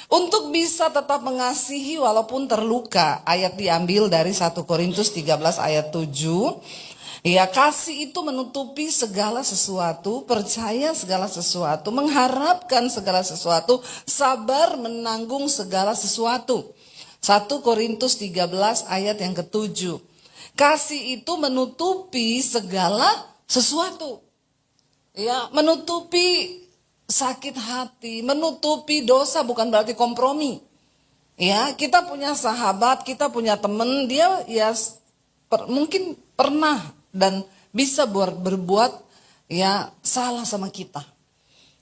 Untuk bisa tetap mengasihi walaupun terluka. Ayat diambil dari 1 Korintus 13 ayat 7. Ya, kasih itu menutupi segala sesuatu, percaya segala sesuatu, mengharapkan segala sesuatu, sabar menanggung segala sesuatu. 1 Korintus 13 ayat yang ke-7. Kasih itu menutupi segala sesuatu. Ya, menutupi sakit hati, menutupi dosa bukan berarti kompromi. Ya, kita punya sahabat, kita punya teman, dia ya mungkin pernah dan bisa berbuat ya salah sama kita.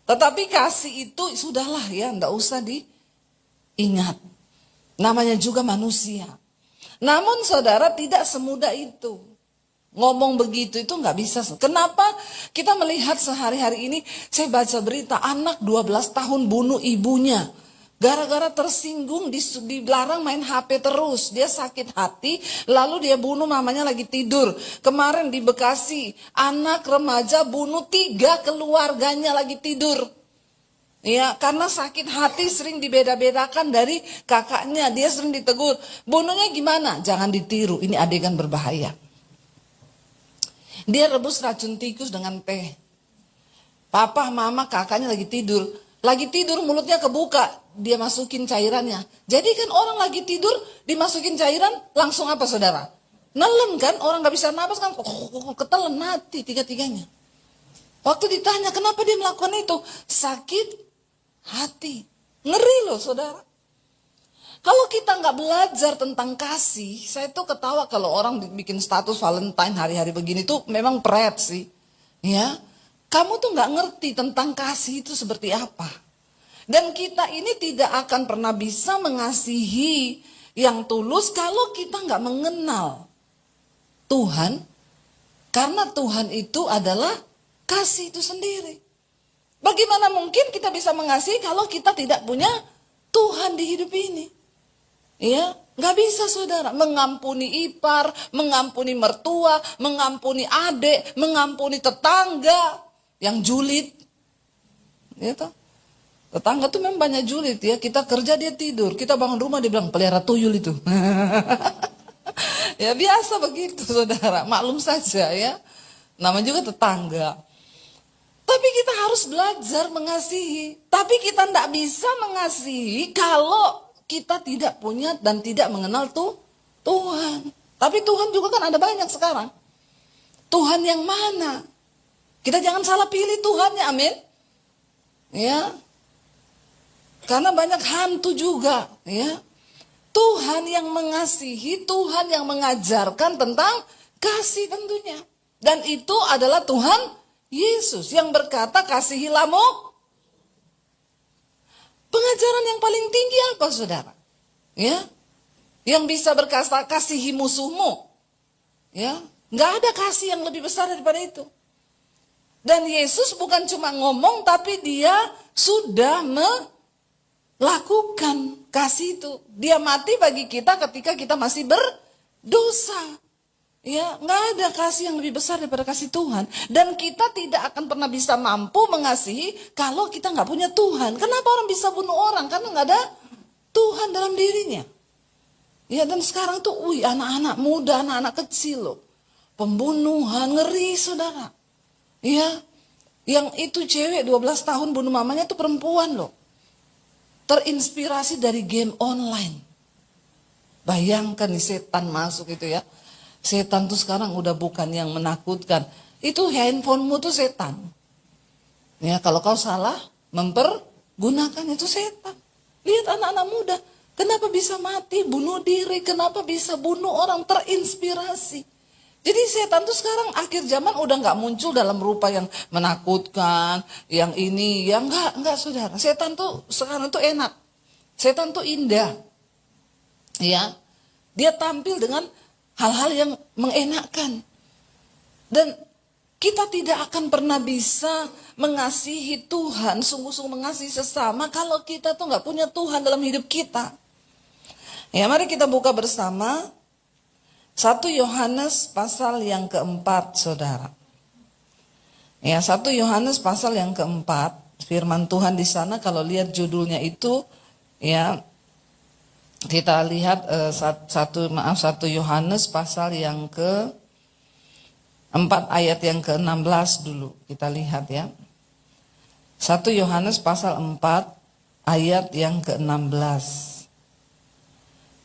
Tetapi kasih itu sudahlah ya, enggak usah diingat. Namanya juga manusia. Namun saudara, tidak semudah itu. Ngomong begitu itu nggak bisa. Kenapa kita melihat sehari-hari ini, saya baca berita anak 12 tahun bunuh ibunya. Gara-gara tersinggung dilarang main HP terus. Dia sakit hati lalu dia bunuh mamanya lagi tidur. Kemarin di Bekasi anak remaja bunuh 3 keluarganya lagi tidur. Ya, karena sakit hati sering dibeda-bedakan dari kakaknya. Dia sering ditegur. Bunuhnya gimana? Jangan ditiru, ini adegan berbahaya. Dia rebus racun tikus dengan teh. Papa, mama, kakaknya lagi tidur. Lagi tidur mulutnya kebuka. Dia masukin cairannya. Jadi kan orang lagi tidur dimasukin cairan langsung apa saudara? Nelen kan, orang gak bisa napas kan. Ketelan mati tiga-tiganya. Waktu ditanya kenapa dia melakukan itu? Sakit hati. Ngeri loh saudara. Kalau kita nggak belajar tentang kasih, saya tuh ketawa kalau orang bikin status Valentine hari-hari begini tuh memang pret sih. Ya, kamu tuh nggak ngerti tentang kasih itu seperti apa. Dan kita ini tidak akan pernah bisa mengasihi yang tulus kalau kita nggak mengenal Tuhan. Karena Tuhan itu adalah kasih itu sendiri. Bagaimana mungkin kita bisa mengasihi kalau kita tidak punya Tuhan di hidup ini? Ya, nggak bisa saudara. Mengampuni ipar, mengampuni mertua, mengampuni adik, mengampuni tetangga yang julid. Ya toh? Tetangga tuh memang banyak julid ya. Kita kerja dia tidur, kita bangun rumah dia bilang pelihara tuyul itu. Ya biasa begitu saudara, maklum saja ya. Namanya juga tetangga. Tapi kita harus belajar mengasihi. Tapi kita tidak bisa mengasihi kalau kita tidak punya dan tidak mengenal Tuhan. Tapi Tuhan juga kan ada banyak sekarang. Tuhan yang mana? Kita jangan salah pilih Tuhannya, amin. Ya. Karena banyak hantu juga, ya. Tuhan yang mengasihi, Tuhan yang mengajarkan tentang kasih tentunya. Dan itu adalah Tuhan Yesus yang berkata kasihilah Pengajaran yang paling tinggi apa saudara? Ya, yang bisa berkata kasihi musuhmu. Ya, nggak ada kasih yang lebih besar daripada itu. Dan Yesus bukan cuma ngomong, tapi dia sudah melakukan kasih itu. Dia mati bagi kita ketika kita masih berdosa. Ya, nggak ada kasih yang lebih besar daripada kasih Tuhan. Dan kita tidak akan pernah bisa mampu mengasihi kalau kita nggak punya Tuhan. Kenapa orang bisa bunuh orang? Karena nggak ada Tuhan dalam dirinya. Ya, dan sekarang tuh, anak-anak muda, anak-anak kecil loh. Pembunuhan, ngeri saudara. Ya, yang itu cewek 12 tahun bunuh mamanya tuh perempuan loh. Terinspirasi dari game online. Bayangkan nih setan masuk itu ya. Setan tuh sekarang udah bukan yang menakutkan. Itu handphonemu tuh setan. Ya, kalau kau salah mempergunakan itu setan. Lihat anak-anak muda, kenapa bisa mati, bunuh diri, kenapa bisa bunuh orang, terinspirasi. Jadi setan tuh sekarang akhir zaman udah nggak muncul dalam rupa yang menakutkan, yang ini, yang enggak saudara. Setan tuh sekarang tuh enak, setan tuh indah, ya. Dia tampil dengan hal-hal yang mengenakkan. Dan kita tidak akan pernah bisa mengasihi Tuhan, sungguh-sungguh mengasihi sesama kalau kita tuh nggak punya Tuhan dalam hidup kita. Ya, mari kita buka bersama 1 Yohanes pasal yang keempat, saudara. Ya, 1 Yohanes pasal yang keempat, firman Tuhan di sana kalau lihat judulnya itu, ya, kita lihat 1 Yohanes pasal yang ke-4 ayat yang ke-16 dulu. Kita lihat ya. 1 Yohanes pasal 4 ayat yang ke-16.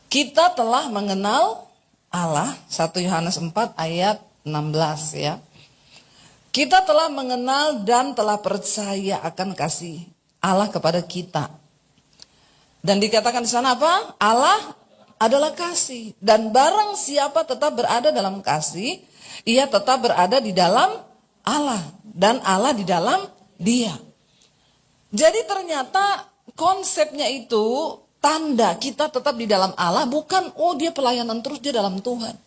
Kita telah mengenal Allah, 1 Yohanes 4 ayat 16 ya. Kita telah mengenal dan telah percaya akan kasih Allah kepada kita. Dan dikatakan di sana apa? Allah adalah kasih. Dan barang siapa tetap berada dalam kasih, ia tetap berada di dalam Allah. Dan Allah di dalam dia. Jadi ternyata konsepnya itu tanda kita tetap di dalam Allah. Bukan, oh dia pelayanan terus, dia dalam Tuhan.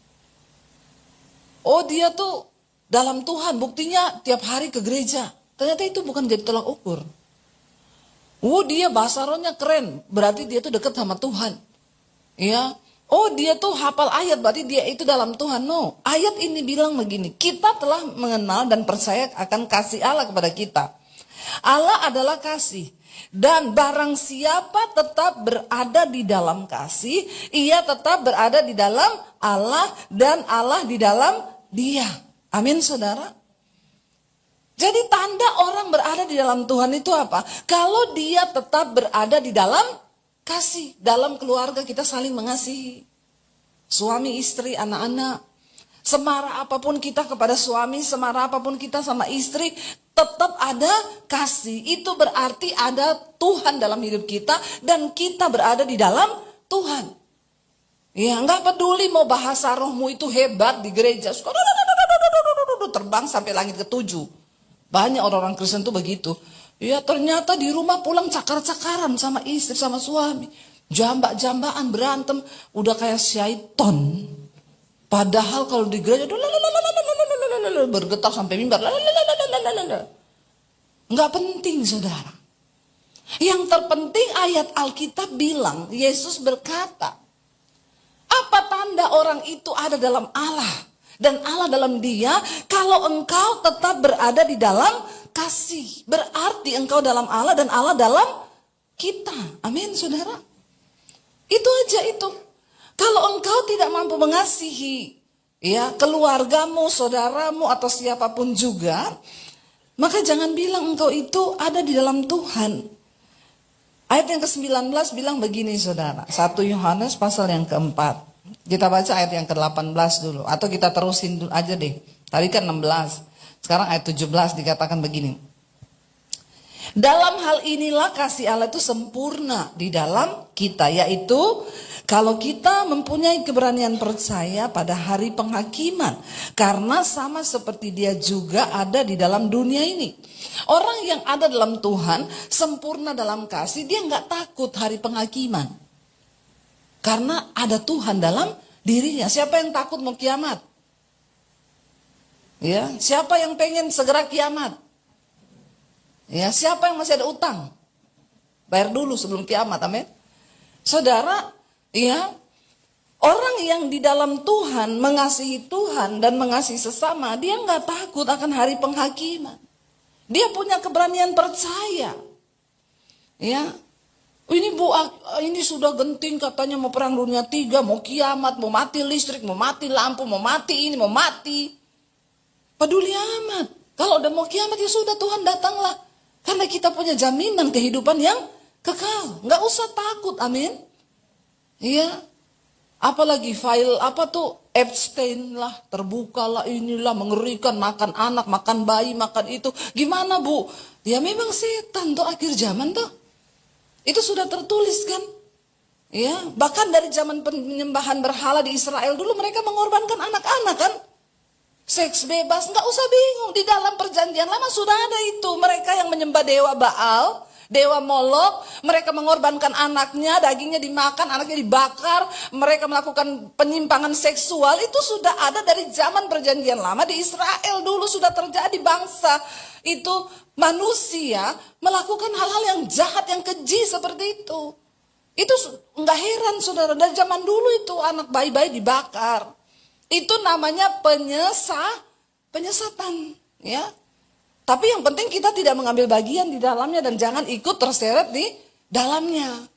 Oh dia tuh dalam Tuhan, buktinya tiap hari ke gereja. Ternyata itu bukan jadi tolak ukur. Oh dia bahasa rohnya keren, berarti dia tuh dekat sama Tuhan. Ya, oh dia tuh hafal ayat, berarti dia itu dalam Tuhan. No, ayat ini bilang begini, kita telah mengenal dan percaya akan kasih Allah kepada kita. Allah adalah kasih. Dan barang siapa tetap berada di dalam kasih, ia tetap berada di dalam Allah dan Allah di dalam dia. Amin saudara. Jadi tanda orang berada di dalam Tuhan itu apa? Kalau dia tetap berada di dalam kasih. Dalam keluarga kita saling mengasihi. Suami, istri, anak-anak. Semarah apapun kita kepada suami, semarah apapun kita sama istri, tetap ada kasih. Itu berarti ada Tuhan dalam hidup kita dan kita berada di dalam Tuhan. Ya, nggak peduli mau bahasa rohmu itu hebat di gereja, terbang sampai langit ke-7. Banyak orang-orang Kristen tuh begitu. Ya ternyata di rumah pulang cakar-cakaran sama istri, sama suami. Jambak-jambaan, berantem. Udah kayak syaiton. Padahal kalau di gereja bergetar sampai mimbar. Nggak penting saudara. Yang terpenting ayat Alkitab bilang, Yesus berkata, apa tanda orang itu ada dalam Allah? Dan Allah dalam dia, kalau engkau tetap berada di dalam kasih. Berarti engkau dalam Allah dan Allah dalam kita. Amin saudara. Itu aja itu. Kalau engkau tidak mampu mengasihi ya keluargamu, saudaramu atau siapapun juga, maka jangan bilang engkau itu ada di dalam Tuhan. Ayat yang ke-19 bilang begini saudara. 1 Yohanes pasal yang ke-4. Kita baca ayat yang ke-18 dulu. Atau kita terusin dulu aja deh. Tadi kan 16. Sekarang ayat 17 dikatakan begini. Dalam hal inilah kasih Allah itu sempurna di dalam kita. Yaitu kalau kita mempunyai keberanian percaya pada hari penghakiman. Karena sama seperti dia juga ada di dalam dunia ini. Orang yang ada dalam Tuhan sempurna dalam kasih. Dia nggak takut hari penghakiman. Karena ada Tuhan dalam dirinya. Siapa yang takut mau kiamat? Ya, siapa yang pengen segera kiamat? Ya, siapa yang masih ada utang? Bayar dulu sebelum kiamat, amin. Saudara, ya, orang yang di dalam Tuhan, mengasihi Tuhan dan mengasihi sesama, dia nggak takut akan hari penghakiman. Dia punya keberanian percaya. Ya. Ini sudah genting katanya mau perang dunia 3, mau kiamat, mau mati listrik, mau mati lampu, mau mati ini, mau mati. Peduli amat. Kalau udah mau kiamat ya sudah Tuhan datanglah. Karena kita punya jaminan kehidupan yang kekal. Nggak usah takut, amin. Iya. Apalagi file apa tuh Epstein lah, terbukalah inilah, mengerikan, makan anak, makan bayi, makan itu. Gimana bu? Ya memang setan tuh akhir zaman tuh. Itu sudah tertulis kan? Ya, bahkan dari zaman penyembahan berhala di Israel dulu mereka mengorbankan anak-anak kan? Seks bebas, nggak usah bingung. Di dalam perjanjian lama sudah ada itu. Mereka yang menyembah dewa Baal, dewa Molok, mereka mengorbankan anaknya, dagingnya dimakan, anaknya dibakar, mereka melakukan penyimpangan seksual. Itu sudah ada dari zaman perjanjian lama di Israel dulu sudah terjadi. Bangsa itu manusia melakukan hal-hal yang jahat, yang keji seperti itu. Itu nggak heran saudara, dari zaman dulu itu anak bayi-bayi dibakar. Itu namanya penyesatan, ya. Tapi yang penting kita tidak mengambil bagian di dalamnya dan jangan ikut terseret di dalamnya.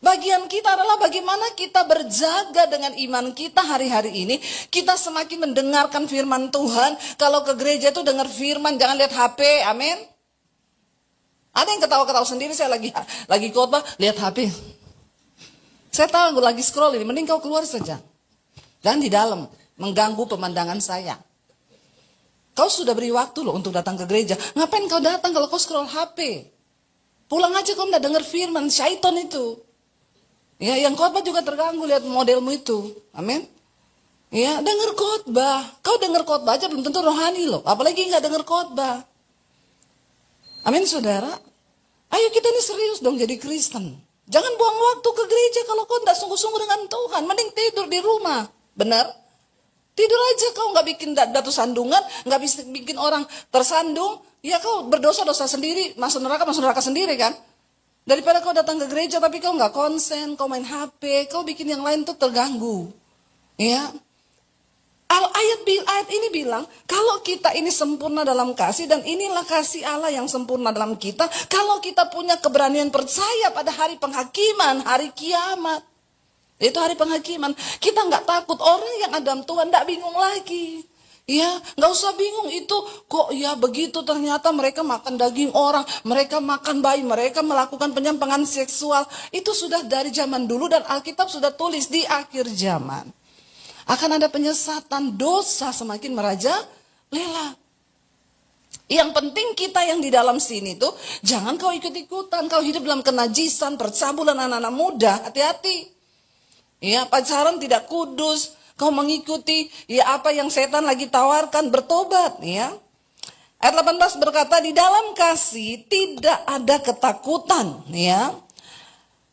Bagian kita adalah bagaimana kita berjaga dengan iman kita hari-hari ini. Kita semakin mendengarkan firman Tuhan. Kalau ke gereja itu dengar firman, jangan lihat HP, amin. Ada yang ketawa-ketawa sendiri, saya lagi khotbah, lihat HP. Saya tahu lagi scroll ini, mending kau keluar saja. Jangan di dalam. Mengganggu pemandangan saya. Kau sudah beri waktu loh untuk datang ke gereja. Ngapain kau datang kalau kau scroll HP? Pulang aja kau tidak dengar firman, syaitan itu. Ya, yang khotbah juga terganggu lihat modelmu itu. Amin. Ya, dengar khotbah. Kau dengar khotbah aja belum tentu rohani loh. Apalagi nggak dengar khotbah. Amin, saudara. Ayo kita ini serius dong jadi Kristen. Jangan buang waktu ke gereja kalau kau tidak sungguh-sungguh dengan Tuhan. Mending tidur di rumah. Benar? Tidur aja, kau nggak bikin datu sandungan, nggak bisa bikin orang tersandung. Ya kau berdosa-dosa sendiri, masuk neraka sendiri kan. Daripada kau datang ke gereja tapi kau nggak konsen, kau main HP, kau bikin yang lain tuh terganggu. Ya. Ayat ini bilang, kalau kita ini sempurna dalam kasih, dan inilah kasih Allah yang sempurna dalam kita, kalau kita punya keberanian percaya pada hari penghakiman, hari kiamat. Itu hari penghakiman. Kita nggak takut, orang yang ada dalam Tuhan nggak bingung lagi. Ya, nggak usah bingung itu kok ya begitu ternyata mereka makan daging orang, mereka makan bayi, mereka melakukan penyimpangan seksual. Itu sudah dari zaman dulu dan Alkitab sudah tulis di akhir zaman. Akan ada penyesatan, dosa semakin merajalela. Yang penting kita yang di dalam sini tuh jangan kau ikut-ikutan, kau hidup dalam kenajisan, percabulan anak-anak muda, hati-hati. Ya, pacaran tidak kudus, kau mengikuti ya apa yang setan lagi tawarkan, bertobat ya. Ayat 18 berkata, di dalam kasih tidak ada ketakutan ya.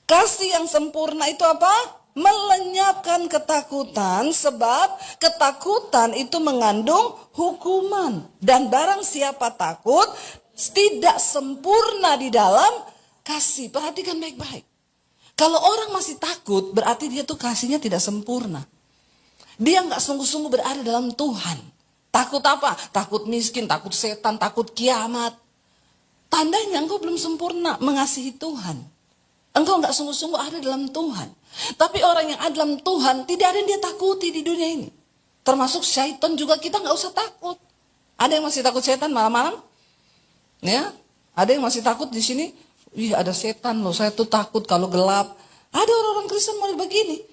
Kasih yang sempurna itu apa? Melenyapkan ketakutan, sebab ketakutan itu mengandung hukuman. Dan barang siapa takut tidak sempurna di dalam kasih. Perhatikan baik-baik. Kalau orang masih takut, berarti dia tuh kasihnya tidak sempurna. Dia nggak sungguh-sungguh berada dalam Tuhan. Takut apa? Takut miskin, takut setan, takut kiamat. Tandanya engkau belum sempurna mengasihi Tuhan. Engkau nggak sungguh-sungguh ada dalam Tuhan. Tapi orang yang ada dalam Tuhan, tidak ada yang dia takuti di dunia ini. Termasuk syaitan juga kita nggak usah takut. Ada yang masih takut setan malam-malam? Ya, ada yang masih takut di sini? Ih, ada setan loh, saya tuh takut kalau gelap. Ada orang-orang Kristen model begini.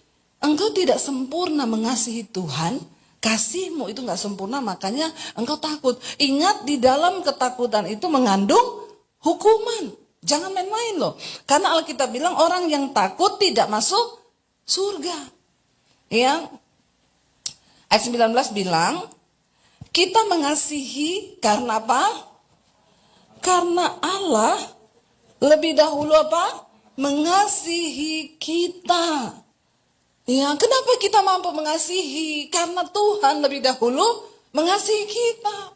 Engkau tidak sempurna mengasihi Tuhan, kasihmu itu gak sempurna, makanya engkau takut. Ingat, di dalam ketakutan itu mengandung hukuman. Jangan main-main loh. Karena Alkitab bilang orang yang takut tidak masuk surga. Ya. Ayat 19 bilang, kita mengasihi karena apa? Karena Allah lebih dahulu apa? Mengasihi kita. Ya, kenapa kita mampu mengasihi? Karena Tuhan lebih dahulu mengasihi kita.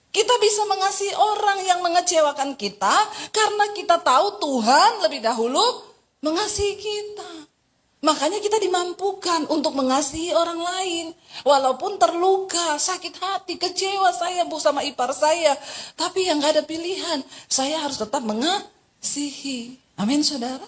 Kita bisa mengasihi orang yang mengecewakan kita karena kita tahu Tuhan lebih dahulu mengasihi kita. Makanya kita dimampukan untuk mengasihi orang lain. Walaupun terluka, sakit hati, kecewa saya sama ipar saya. Tapi yang gak ada pilihan, saya harus tetap mengasihi. Amin, saudara.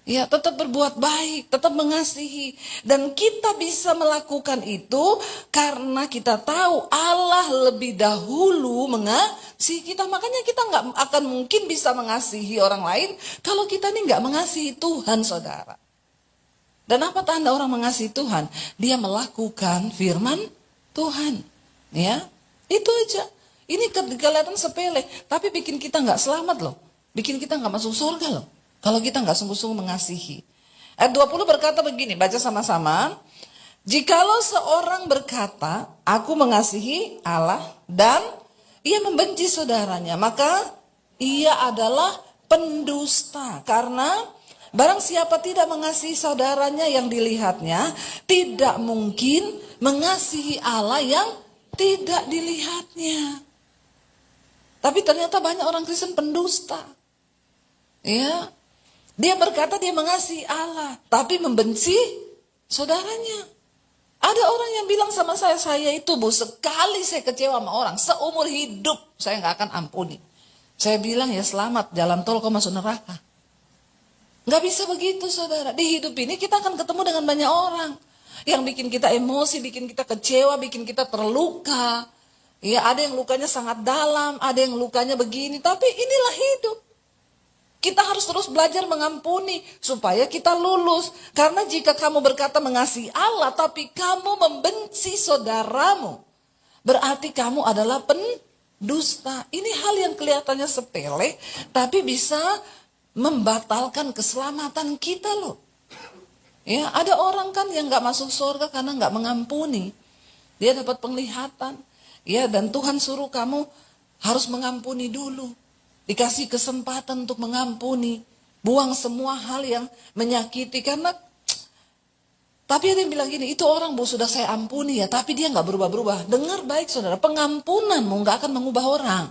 Ya, tetap berbuat baik, tetap mengasihi. Dan kita bisa melakukan itu karena kita tahu Allah lebih dahulu mengasihi kita. Makanya kita gak akan mungkin bisa mengasihi orang lain kalau kita ini gak mengasihi Tuhan, saudara. Dan apa tanda orang mengasihi Tuhan? Dia melakukan firman Tuhan. Ya, itu aja. Ini kelihatan sepele, tapi bikin kita gak selamat loh. Bikin kita nggak masuk surga loh. Kalau kita nggak sungguh-sungguh mengasihi. Ayat 20 berkata begini, baca sama-sama. Jikalau seorang berkata, aku mengasihi Allah dan ia membenci saudaranya, maka ia adalah pendusta. Karena barang siapa tidak mengasihi saudaranya yang dilihatnya, tidak mungkin mengasihi Allah yang tidak dilihatnya. Tapi ternyata banyak orang Kristen pendusta. Ya, dia berkata dia mengasihi Allah, tapi membenci saudaranya. Ada orang yang bilang sama saya itu Bu, sekali saya kecewa sama orang, seumur hidup saya nggak akan ampuni. Saya bilang ya selamat, jalan tol kau masuk neraka. Nggak bisa begitu saudara. Di hidup ini kita akan ketemu dengan banyak orang yang bikin kita emosi, bikin kita kecewa, bikin kita terluka. Ya, ada yang lukanya sangat dalam, ada yang lukanya begini, tapi inilah hidup. Kita harus terus belajar mengampuni supaya kita lulus. Karena jika kamu berkata mengasihi Allah tapi kamu membenci saudaramu, berarti kamu adalah pendusta. Ini hal yang kelihatannya sepele tapi bisa membatalkan keselamatan kita loh. Ya, ada orang kan yang nggak masuk surga karena nggak mengampuni. Dia dapat penglihatan. Ya, dan Tuhan suruh kamu harus mengampuni dulu. Dikasih kesempatan untuk mengampuni. Buang semua hal yang menyakiti. Karena, tapi ada yang bilang gini, itu orang Bu sudah saya ampuni ya, tapi dia gak berubah-berubah. Dengar baik saudara, pengampunanmu gak akan mengubah orang.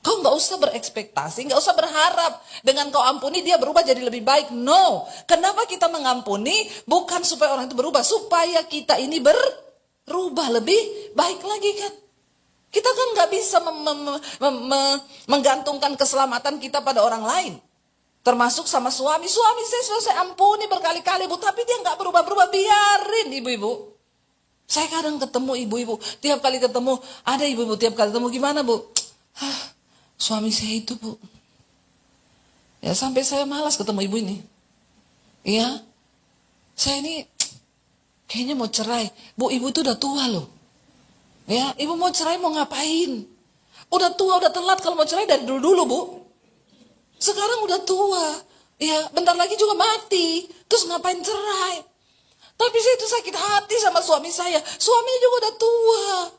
Kau gak usah berekspektasi, gak usah berharap dengan kau ampuni dia berubah jadi lebih baik. No, kenapa kita mengampuni? Bukan supaya orang itu berubah, supaya kita ini berubah lebih baik lagi kan. Kita kan nggak bisa menggantungkan keselamatan kita pada orang lain. Termasuk sama suami. Suami saya sudah saya ampuni berkali-kali Bu, tapi dia nggak berubah-berubah. Biarin ibu-ibu. Saya kadang ketemu ibu-ibu, tiap kali ketemu, ada ibu-ibu tiap kali ketemu, gimana Bu? Suami saya itu Bu. Ya sampai saya malas ketemu ibu ini. Iya, saya ini kayaknya mau cerai. Bu, ibu itu udah tua loh. Ya, ibu mau cerai mau ngapain? Udah tua, udah telat kalau mau cerai dari dulu-dulu Bu. Sekarang udah tua. Ya, bentar lagi juga mati. Terus ngapain cerai? Tapi saya itu sakit hati sama suami saya. Suaminya juga udah tua.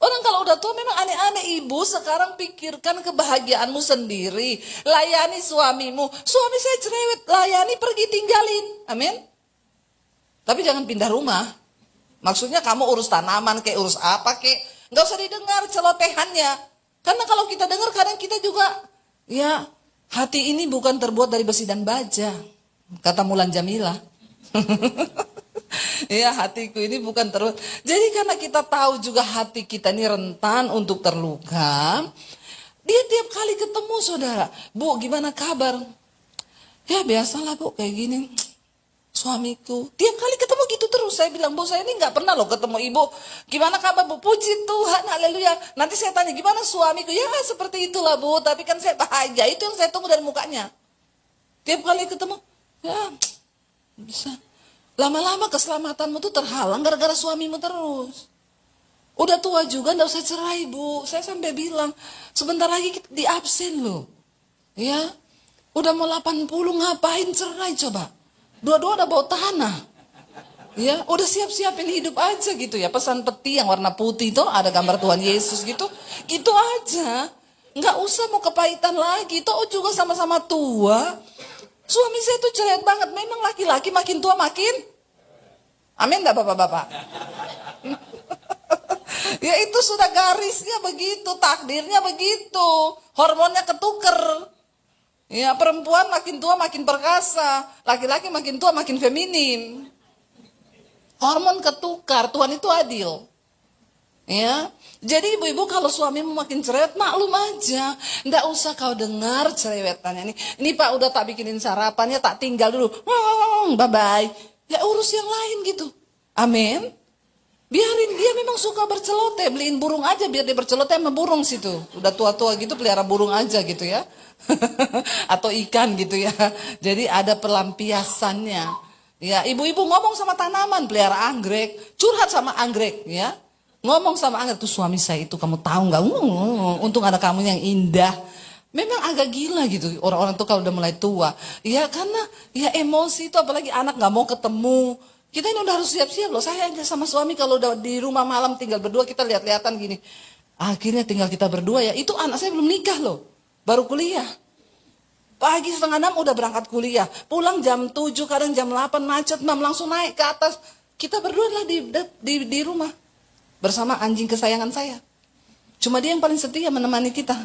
Orang kalau udah tua memang aneh-aneh ibu. Sekarang pikirkan kebahagiaanmu sendiri. Layani suamimu. Suami saya cerewet, layani pergi tinggalin. Amin. Tapi jangan pindah rumah. Maksudnya kamu urus tanaman kayak urus apa kayak. Gak usah didengar celotehannya. Karena kalau kita dengar kadang kita juga. Ya, hati ini bukan terbuat dari besi dan baja. Kata Mulan Jamila. Ya, hatiku ini bukan terbuat. Jadi karena kita tahu juga hati kita ini rentan untuk terluka. Dia tiap kali ketemu saudara. Bu, gimana kabar? Ya biasalah Bu, kayak gini. Suamiku, tiap kali ketemu gitu terus. Saya bilang, Bu, saya ini gak pernah loh ketemu ibu. Gimana kabar Bu? Puji Tuhan, haleluya. Nanti saya tanya, gimana suamiku? Ya seperti itulah Bu, tapi kan saya bahagia. Itu yang saya tunggu dari mukanya. Tiap kali ketemu, ya bisa. Lama-lama keselamatanmu tuh terhalang gara-gara suamimu terus. Udah tua juga, gak usah cerai Bu. Saya sampai bilang, sebentar lagi di absen loh. Ya, udah mau 80, ngapain cerai coba? Dua-dua udah bawa tanah. Ya, udah siap-siapin hidup aja gitu ya. Pesan peti yang warna putih itu ada gambar Tuhan Yesus gitu. Gitu aja. Nggak usah mau kepahitan lagi. Toh juga sama-sama tua. Suami saya tuh jelek banget. Memang laki-laki makin tua makin. Amin enggak Bapak-bapak? Ya itu sudah garisnya begitu, takdirnya begitu. Hormonnya ketuker. Ya, perempuan makin tua makin perkasa, laki-laki makin tua makin feminim. Hormon ketukar, Tuhan itu adil. Ya, jadi ibu-ibu kalau suamimu makin cerewet, maklum aja. Nggak usah kau dengar cerewetannya. Ini Pak udah tak bikinin sarapannya, tak tinggal dulu. Bye-bye. Ya urus yang lain gitu. Amin. Biarin dia memang suka berceloteh, beliin burung aja biar dia berceloteh sama burung situ. Udah tua-tua gitu pelihara burung aja gitu ya. Atau ikan gitu ya. Jadi ada pelampiasannya. Ya, ibu-ibu ngomong sama tanaman, pelihara anggrek, curhat sama anggrek ya. Ngomong sama anggrek, tuh suami saya itu kamu tahu nggak? Untung ada kamu yang indah. Memang agak gila gitu orang-orang tuh kalau udah mulai tua. Ya karena ya emosi itu, apalagi anak nggak mau ketemu. Kita ini udah harus siap-siap loh. Saya aja sama suami kalau udah di rumah malam tinggal berdua, kita lihat-lihatan gini. Akhirnya tinggal kita berdua ya. Itu anak saya belum nikah loh. Baru kuliah. Pagi 5:30 udah berangkat kuliah. Pulang jam 7, kadang jam 8 macet, mam langsung naik ke atas. Kita berdua lah di rumah. Bersama anjing kesayangan saya. Cuma dia yang paling setia menemani kita.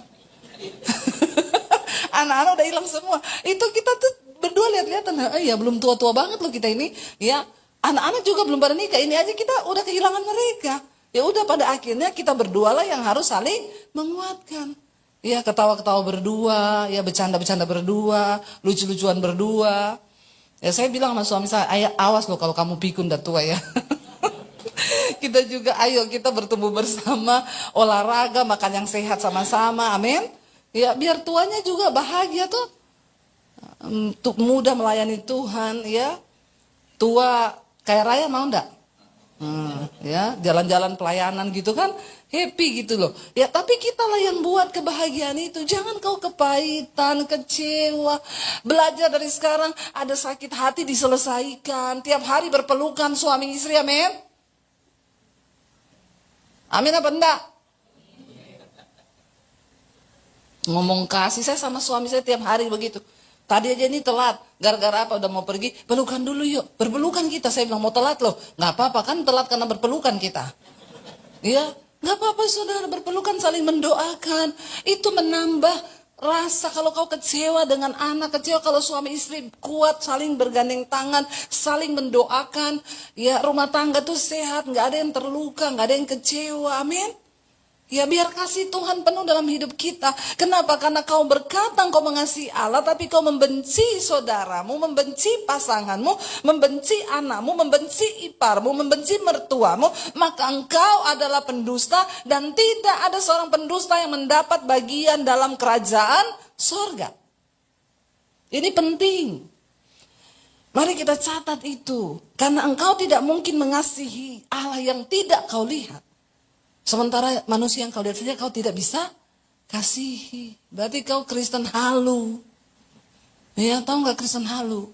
Anak-anak udah hilang semua. Itu kita tuh berdua lihat-lihatan. Ya belum tua-tua banget loh kita ini. Ya anak-anak juga belum pada nikah. Ini aja kita udah kehilangan mereka. Ya udah pada akhirnya kita berdua lah yang harus saling menguatkan. Ya ketawa-ketawa berdua. Ya bercanda-bercanda berdua. Lucu-lucuan berdua. Ya saya bilang sama suami saya, ayah awas loh kalau kamu pikun dah tua ya. Kita juga ayo kita bertumbuh bersama. Olahraga, makan yang sehat sama-sama. Amin. Ya biar tuanya juga bahagia tuh. Untuk muda melayani Tuhan ya. Tua kayak raya mau enggak? Ya jalan-jalan pelayanan gitu kan happy gitu loh. Ya tapi kita lah yang buat kebahagiaan itu. Jangan kau kepahitan, kecewa. Belajar dari sekarang, ada sakit hati diselesaikan. Tiap hari berpelukan suami istri, amin. Amin apa enggak? Ngomong kasih, saya sama suami saya tiap hari begitu. Tadi aja ini telat, gara-gara apa udah mau pergi, pelukan dulu yuk, berpelukan kita. Saya bilang mau telat loh, nggak apa-apa kan telat karena berpelukan kita. Iya, nggak apa-apa saudara, berpelukan saling mendoakan. Itu menambah rasa kalau kau kecewa dengan anak, kecewa kalau suami istri kuat, saling bergandeng tangan, saling mendoakan. Ya rumah tangga tuh sehat, nggak ada yang terluka, nggak ada yang kecewa, amin. Ya biar kasih Tuhan penuh dalam hidup kita. Kenapa? Karena kau berkata kau mengasihi Allah, tapi kau membenci saudaramu, membenci pasanganmu, membenci anakmu, membenci iparmu, membenci mertuamu. Maka engkau adalah pendusta dan tidak ada seorang pendusta yang mendapat bagian dalam kerajaan sorga. Ini penting. Mari kita catat itu. Karena engkau tidak mungkin mengasihi Allah yang tidak kau lihat. Sementara manusia yang kau lihat saja kau tidak bisa kasihi. Berarti kau Kristen halu. Ya, tahu nggak Kristen halu?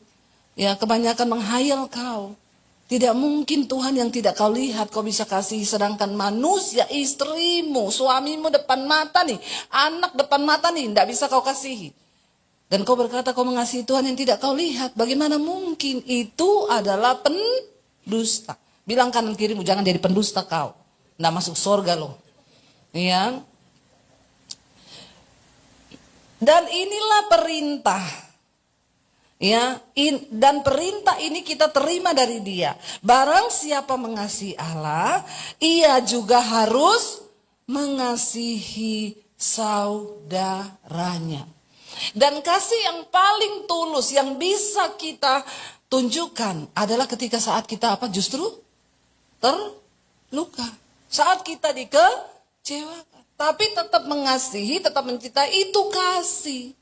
Ya, kebanyakan menghayal kau. Tidak mungkin Tuhan yang tidak kau lihat kau bisa kasihi. Sedangkan manusia, istrimu, suamimu depan mata nih. Anak depan mata nih, tidak bisa kau kasihi. Dan kau berkata kau mengasihi Tuhan yang tidak kau lihat. Bagaimana mungkin? Itu adalah pendusta. Bilang kanan kirimu, jangan jadi pendusta kau. Nggak masuk surga loh. Ya. Dan inilah perintah. Ya, dan perintah ini kita terima dari Dia. Barang siapa mengasihi Allah, ia juga harus mengasihi saudaranya. Dan kasih yang paling tulus yang bisa kita tunjukkan adalah ketika saat kita apa? Justru terluka. Saat kita dikecewakan, tapi tetap mengasihi, tetap mencintai, itu kasih.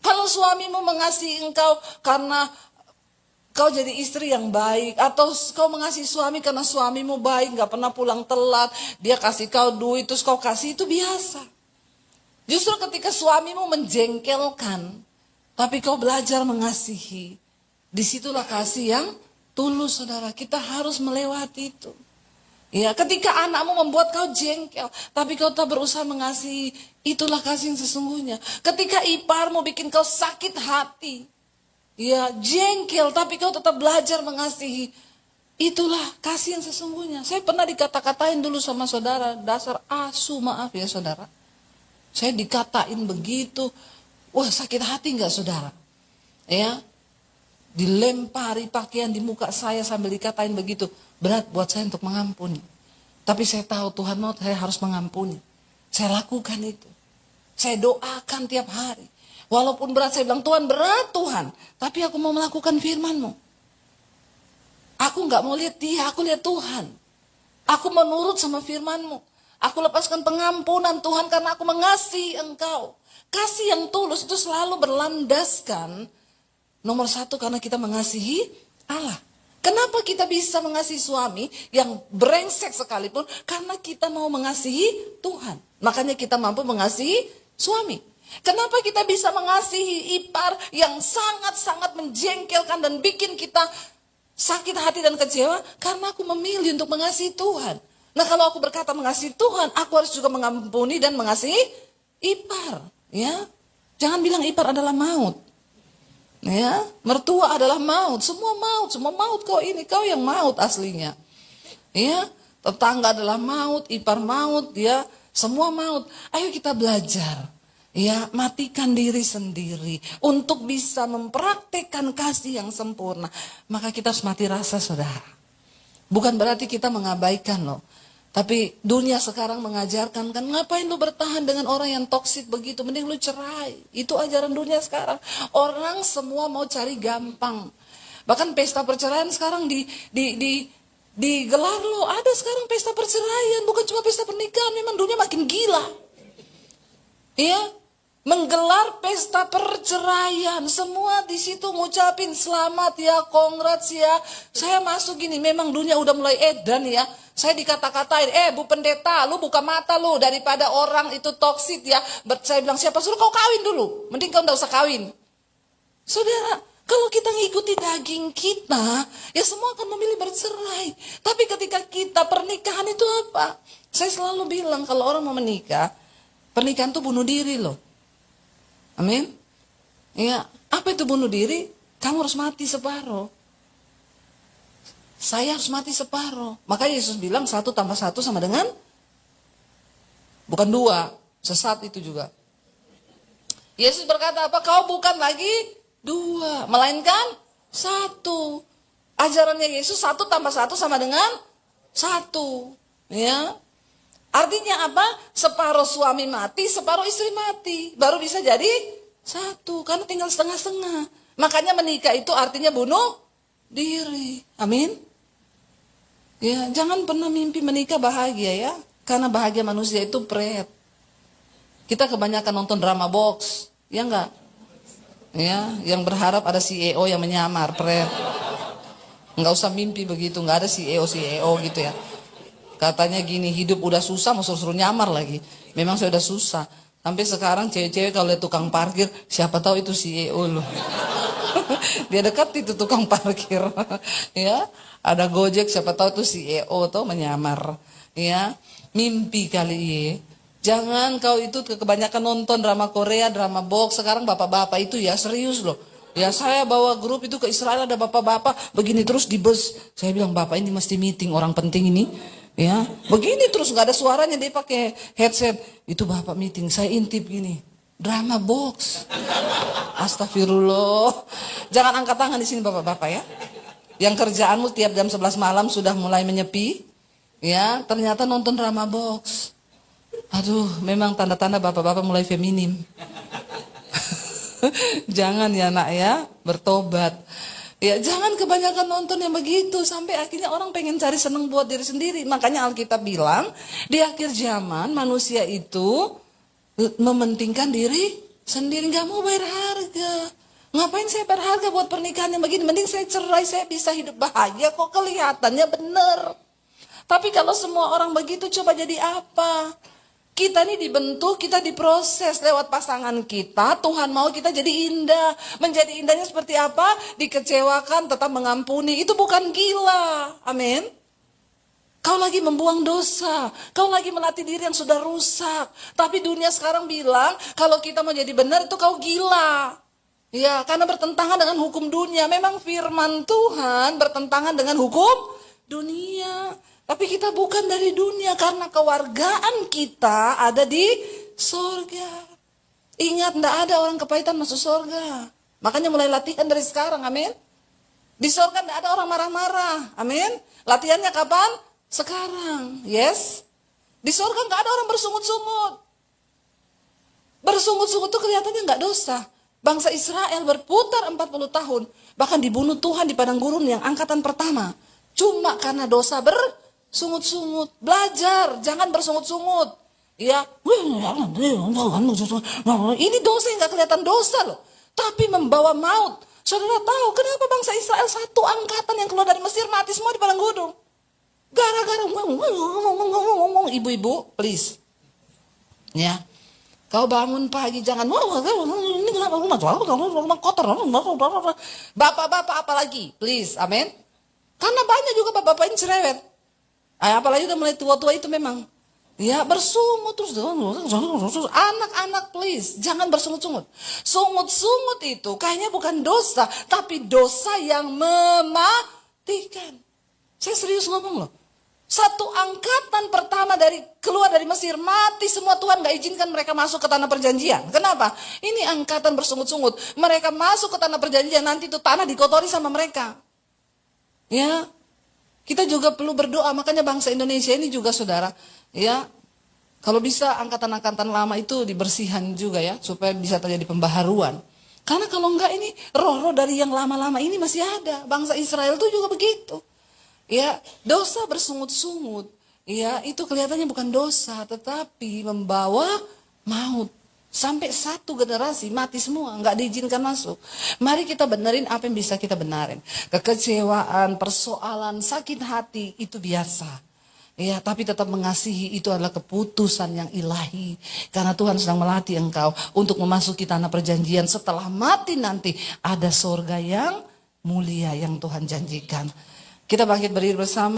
Kalau suamimu mengasihi engkau karena kau jadi istri yang baik, atau kau mengasihi suami karena suamimu baik, gak pernah pulang telat, dia kasih kau duit, terus kau kasih, itu biasa. Justru ketika suamimu menjengkelkan, tapi kau belajar mengasihi, disitulah kasih yang tulus, saudara. Kita harus melewati itu. Ya, ketika anakmu membuat kau jengkel, tapi kau tak berusaha mengasihi, itulah kasih yang sesungguhnya. Ketika iparmu bikin kau sakit hati, ya jengkel, tapi kau tetap belajar mengasihi, itulah kasih yang sesungguhnya. Saya pernah dikata-katain dulu sama saudara, dasar asu, maaf ya saudara. Saya dikatain begitu, wah sakit hati enggak saudara? Ya, dilempari pakaian di muka saya sambil dikatain begitu. Berat buat saya untuk mengampuni. Tapi saya tahu Tuhan mau saya harus mengampuni. Saya lakukan itu. Saya doakan tiap hari. Walaupun berat, saya bilang, Tuhan berat Tuhan. Tapi aku mau melakukan firman-Mu. Aku gak mau lihat dia, aku lihat Tuhan. Aku mau nurut sama firman-Mu. Aku lepaskan pengampunan Tuhan karena aku mengasihi Engkau. Kasih yang tulus itu selalu berlandaskan. Nomor satu karena kita mengasihi Allah. Kenapa kita bisa mengasihi suami yang brengsek sekalipun? Karena kita mau mengasihi Tuhan. Makanya kita mampu mengasihi suami. Kenapa kita bisa mengasihi ipar yang sangat-sangat menjengkelkan dan bikin kita sakit hati dan kecewa? Karena aku memilih untuk mengasihi Tuhan. Nah, kalau aku berkata mengasihi Tuhan, aku harus juga mengampuni dan mengasihi ipar. Ya, jangan bilang ipar adalah maut. Ya, mertua adalah maut, semua maut kau ini, kau yang maut aslinya. Ya, tetangga adalah maut, ipar maut, ya, semua maut. Ayo kita belajar. Ya, matikan diri sendiri untuk bisa mempraktekkan kasih yang sempurna. Maka kita harus mati rasa, saudara. Bukan berarti kita mengabaikan loh. Tapi dunia sekarang mengajarkan kan, ngapain lu bertahan dengan orang yang toksik begitu, mending lu cerai. Itu ajaran dunia sekarang. Orang semua mau cari gampang. Bahkan pesta perceraian sekarang digelar loh. Ada sekarang pesta perceraian, bukan cuma pesta pernikahan, memang dunia makin gila. Iya, menggelar pesta perceraian, semua di situ ngucapin selamat ya, congrats ya. Saya masuk gini, memang dunia udah mulai edan ya. Saya dikata-katain, Bu pendeta, lu buka mata lu daripada orang itu toksit ya. Saya bilang, siapa suruh kau kawin dulu, mending kau gak usah kawin. Saudara, kalau kita ngikuti daging kita, ya semua akan memilih bercerai. Tapi ketika kita pernikahan itu apa? Saya selalu bilang kalau orang mau menikah, pernikahan itu bunuh diri loh. Amin. Ya, apa itu bunuh diri? Kamu harus mati separuh. Saya harus mati separuh. Maka Yesus bilang 1 tambah 1 sama dengan bukan 2, sesat itu juga. Yesus berkata apa? Kau bukan lagi 2, melainkan 1. Ajarannya Yesus 1 tambah 1 sama dengan 1. Ya. Artinya apa? Separuh suami mati, separuh istri mati. Baru bisa jadi 1, karena tinggal setengah-setengah. Makanya menikah itu artinya bunuh diri. Amin. Ya, jangan pernah mimpi menikah bahagia ya. Karena bahagia manusia itu pret. Kita kebanyakan nonton drama box, ya enggak? Ya, yang berharap ada CEO yang menyamar, pret. Enggak usah mimpi begitu, enggak ada CEO gitu ya. Katanya gini, hidup udah susah mau suruh nyamar lagi. Memang saya udah susah. Sampai sekarang cewek-cewek kalau lihat tukang parkir, siapa tahu itu CEO loh. Dia dekat itu tukang parkir. Ya, ada Gojek, siapa tahu itu CEO tuh menyamar. Ya, mimpi kali ya. Jangan kau itu kebanyakan nonton drama Korea, drama box. Sekarang bapak-bapak itu ya serius loh. Ya, saya bawa grup itu ke Israel, ada bapak-bapak begini terus di bus. Saya bilang, bapak ini mesti meeting orang penting ini. Ya, begini terus nggak ada suaranya, dia pakai headset. Itu bapak meeting, saya intip gini. Drama box. Astagfirullah. Jangan angkat tangan di sini bapak-bapak ya. Yang kerjaanmu tiap jam 11 malam sudah mulai menyepi. Ya, ternyata nonton drama box. Aduh, memang tanda-tanda bapak-bapak mulai feminim. Jangan ya nak ya, bertobat. Ya, jangan kebanyakan nonton yang begitu sampai akhirnya orang pengen cari seneng buat diri sendiri. Makanya Alkitab bilang di akhir zaman manusia itu mementingkan diri sendiri, nggak mau bayar harga. Ngapain saya bayar harga buat pernikahan yang begini? Mending saya cerai, saya bisa hidup bahagia kok, kelihatannya bener. Tapi kalau semua orang begitu, coba jadi apa? Kita ini dibentuk, kita diproses lewat pasangan kita. Tuhan mau kita jadi indah. Menjadi indahnya seperti apa? Dikecewakan, tetap mengampuni. Itu bukan gila. Amin. Kau lagi membuang dosa. Kau lagi melatih diri yang sudah rusak. Tapi dunia sekarang bilang, kalau kita mau jadi benar itu kau gila. Ya, karena bertentangan dengan hukum dunia. Memang firman Tuhan bertentangan dengan hukum dunia. Tapi kita bukan dari dunia karena kewargaan kita ada di sorga. Ingat, tidak ada orang kepahitan masuk sorga. Makanya mulai latihan dari sekarang, amin. Di sorga tidak ada orang marah-marah, amin. Latihannya kapan? Sekarang, yes. Di sorga nggak ada orang bersungut-sungut. Bersungut-sungut itu kelihatannya nggak dosa. Bangsa Israel berputar 40 tahun. Bahkan dibunuh Tuhan di padang gurun yang angkatan pertama. Cuma karena dosa bersungut-sungut. Belajar, jangan bersungut-sungut. Ya, ini dosa yang gak kelihatan dosa loh. Tapi membawa maut. Saudara tahu kenapa bangsa Israel satu angkatan yang keluar dari Mesir mati semua di padang gurun? Gara-gara ibu-ibu, please. Ya. Kau bangun pagi jangan, wah ini kenapa rumah kotor, bapak-bapak apalagi, please, amin. Karena banyak juga bapak-bapak yang cerewet. Apalagi udah mulai tua-tua itu memang. Ya bersungut terus. Anak-anak please, jangan bersungut-sungut. Sungut-sungut itu kayaknya bukan dosa, tapi dosa yang mematikan. Saya serius ngomong loh. Satu angkatan pertama keluar dari Mesir mati semua, Tuhan gak izinkan mereka masuk ke tanah perjanjian. Kenapa? Ini angkatan bersungut-sungut. Mereka masuk ke tanah perjanjian, nanti itu tanah dikotori sama mereka. Ya, kita juga perlu berdoa. Makanya bangsa Indonesia ini juga saudara, ya, kalau bisa angkatan-angkatan lama itu dibersihkan juga ya, supaya bisa terjadi pembaharuan. Karena kalau enggak ini roh-roh dari yang lama-lama ini masih ada. Bangsa Israel itu juga begitu. Ya, dosa bersungut-sungut, ya itu kelihatannya bukan dosa, tetapi membawa maut. Sampai satu generasi mati semua, nggak diizinkan masuk. Mari kita benerin apa yang bisa kita benarin. Kekecewaan, persoalan, sakit hati itu biasa. Ya, tapi tetap mengasihi itu adalah keputusan yang ilahi. Karena Tuhan sedang melatih engkau untuk memasuki tanah perjanjian. Setelah mati nanti ada surga yang mulia yang Tuhan janjikan. Kita bangkit berdiri bersama.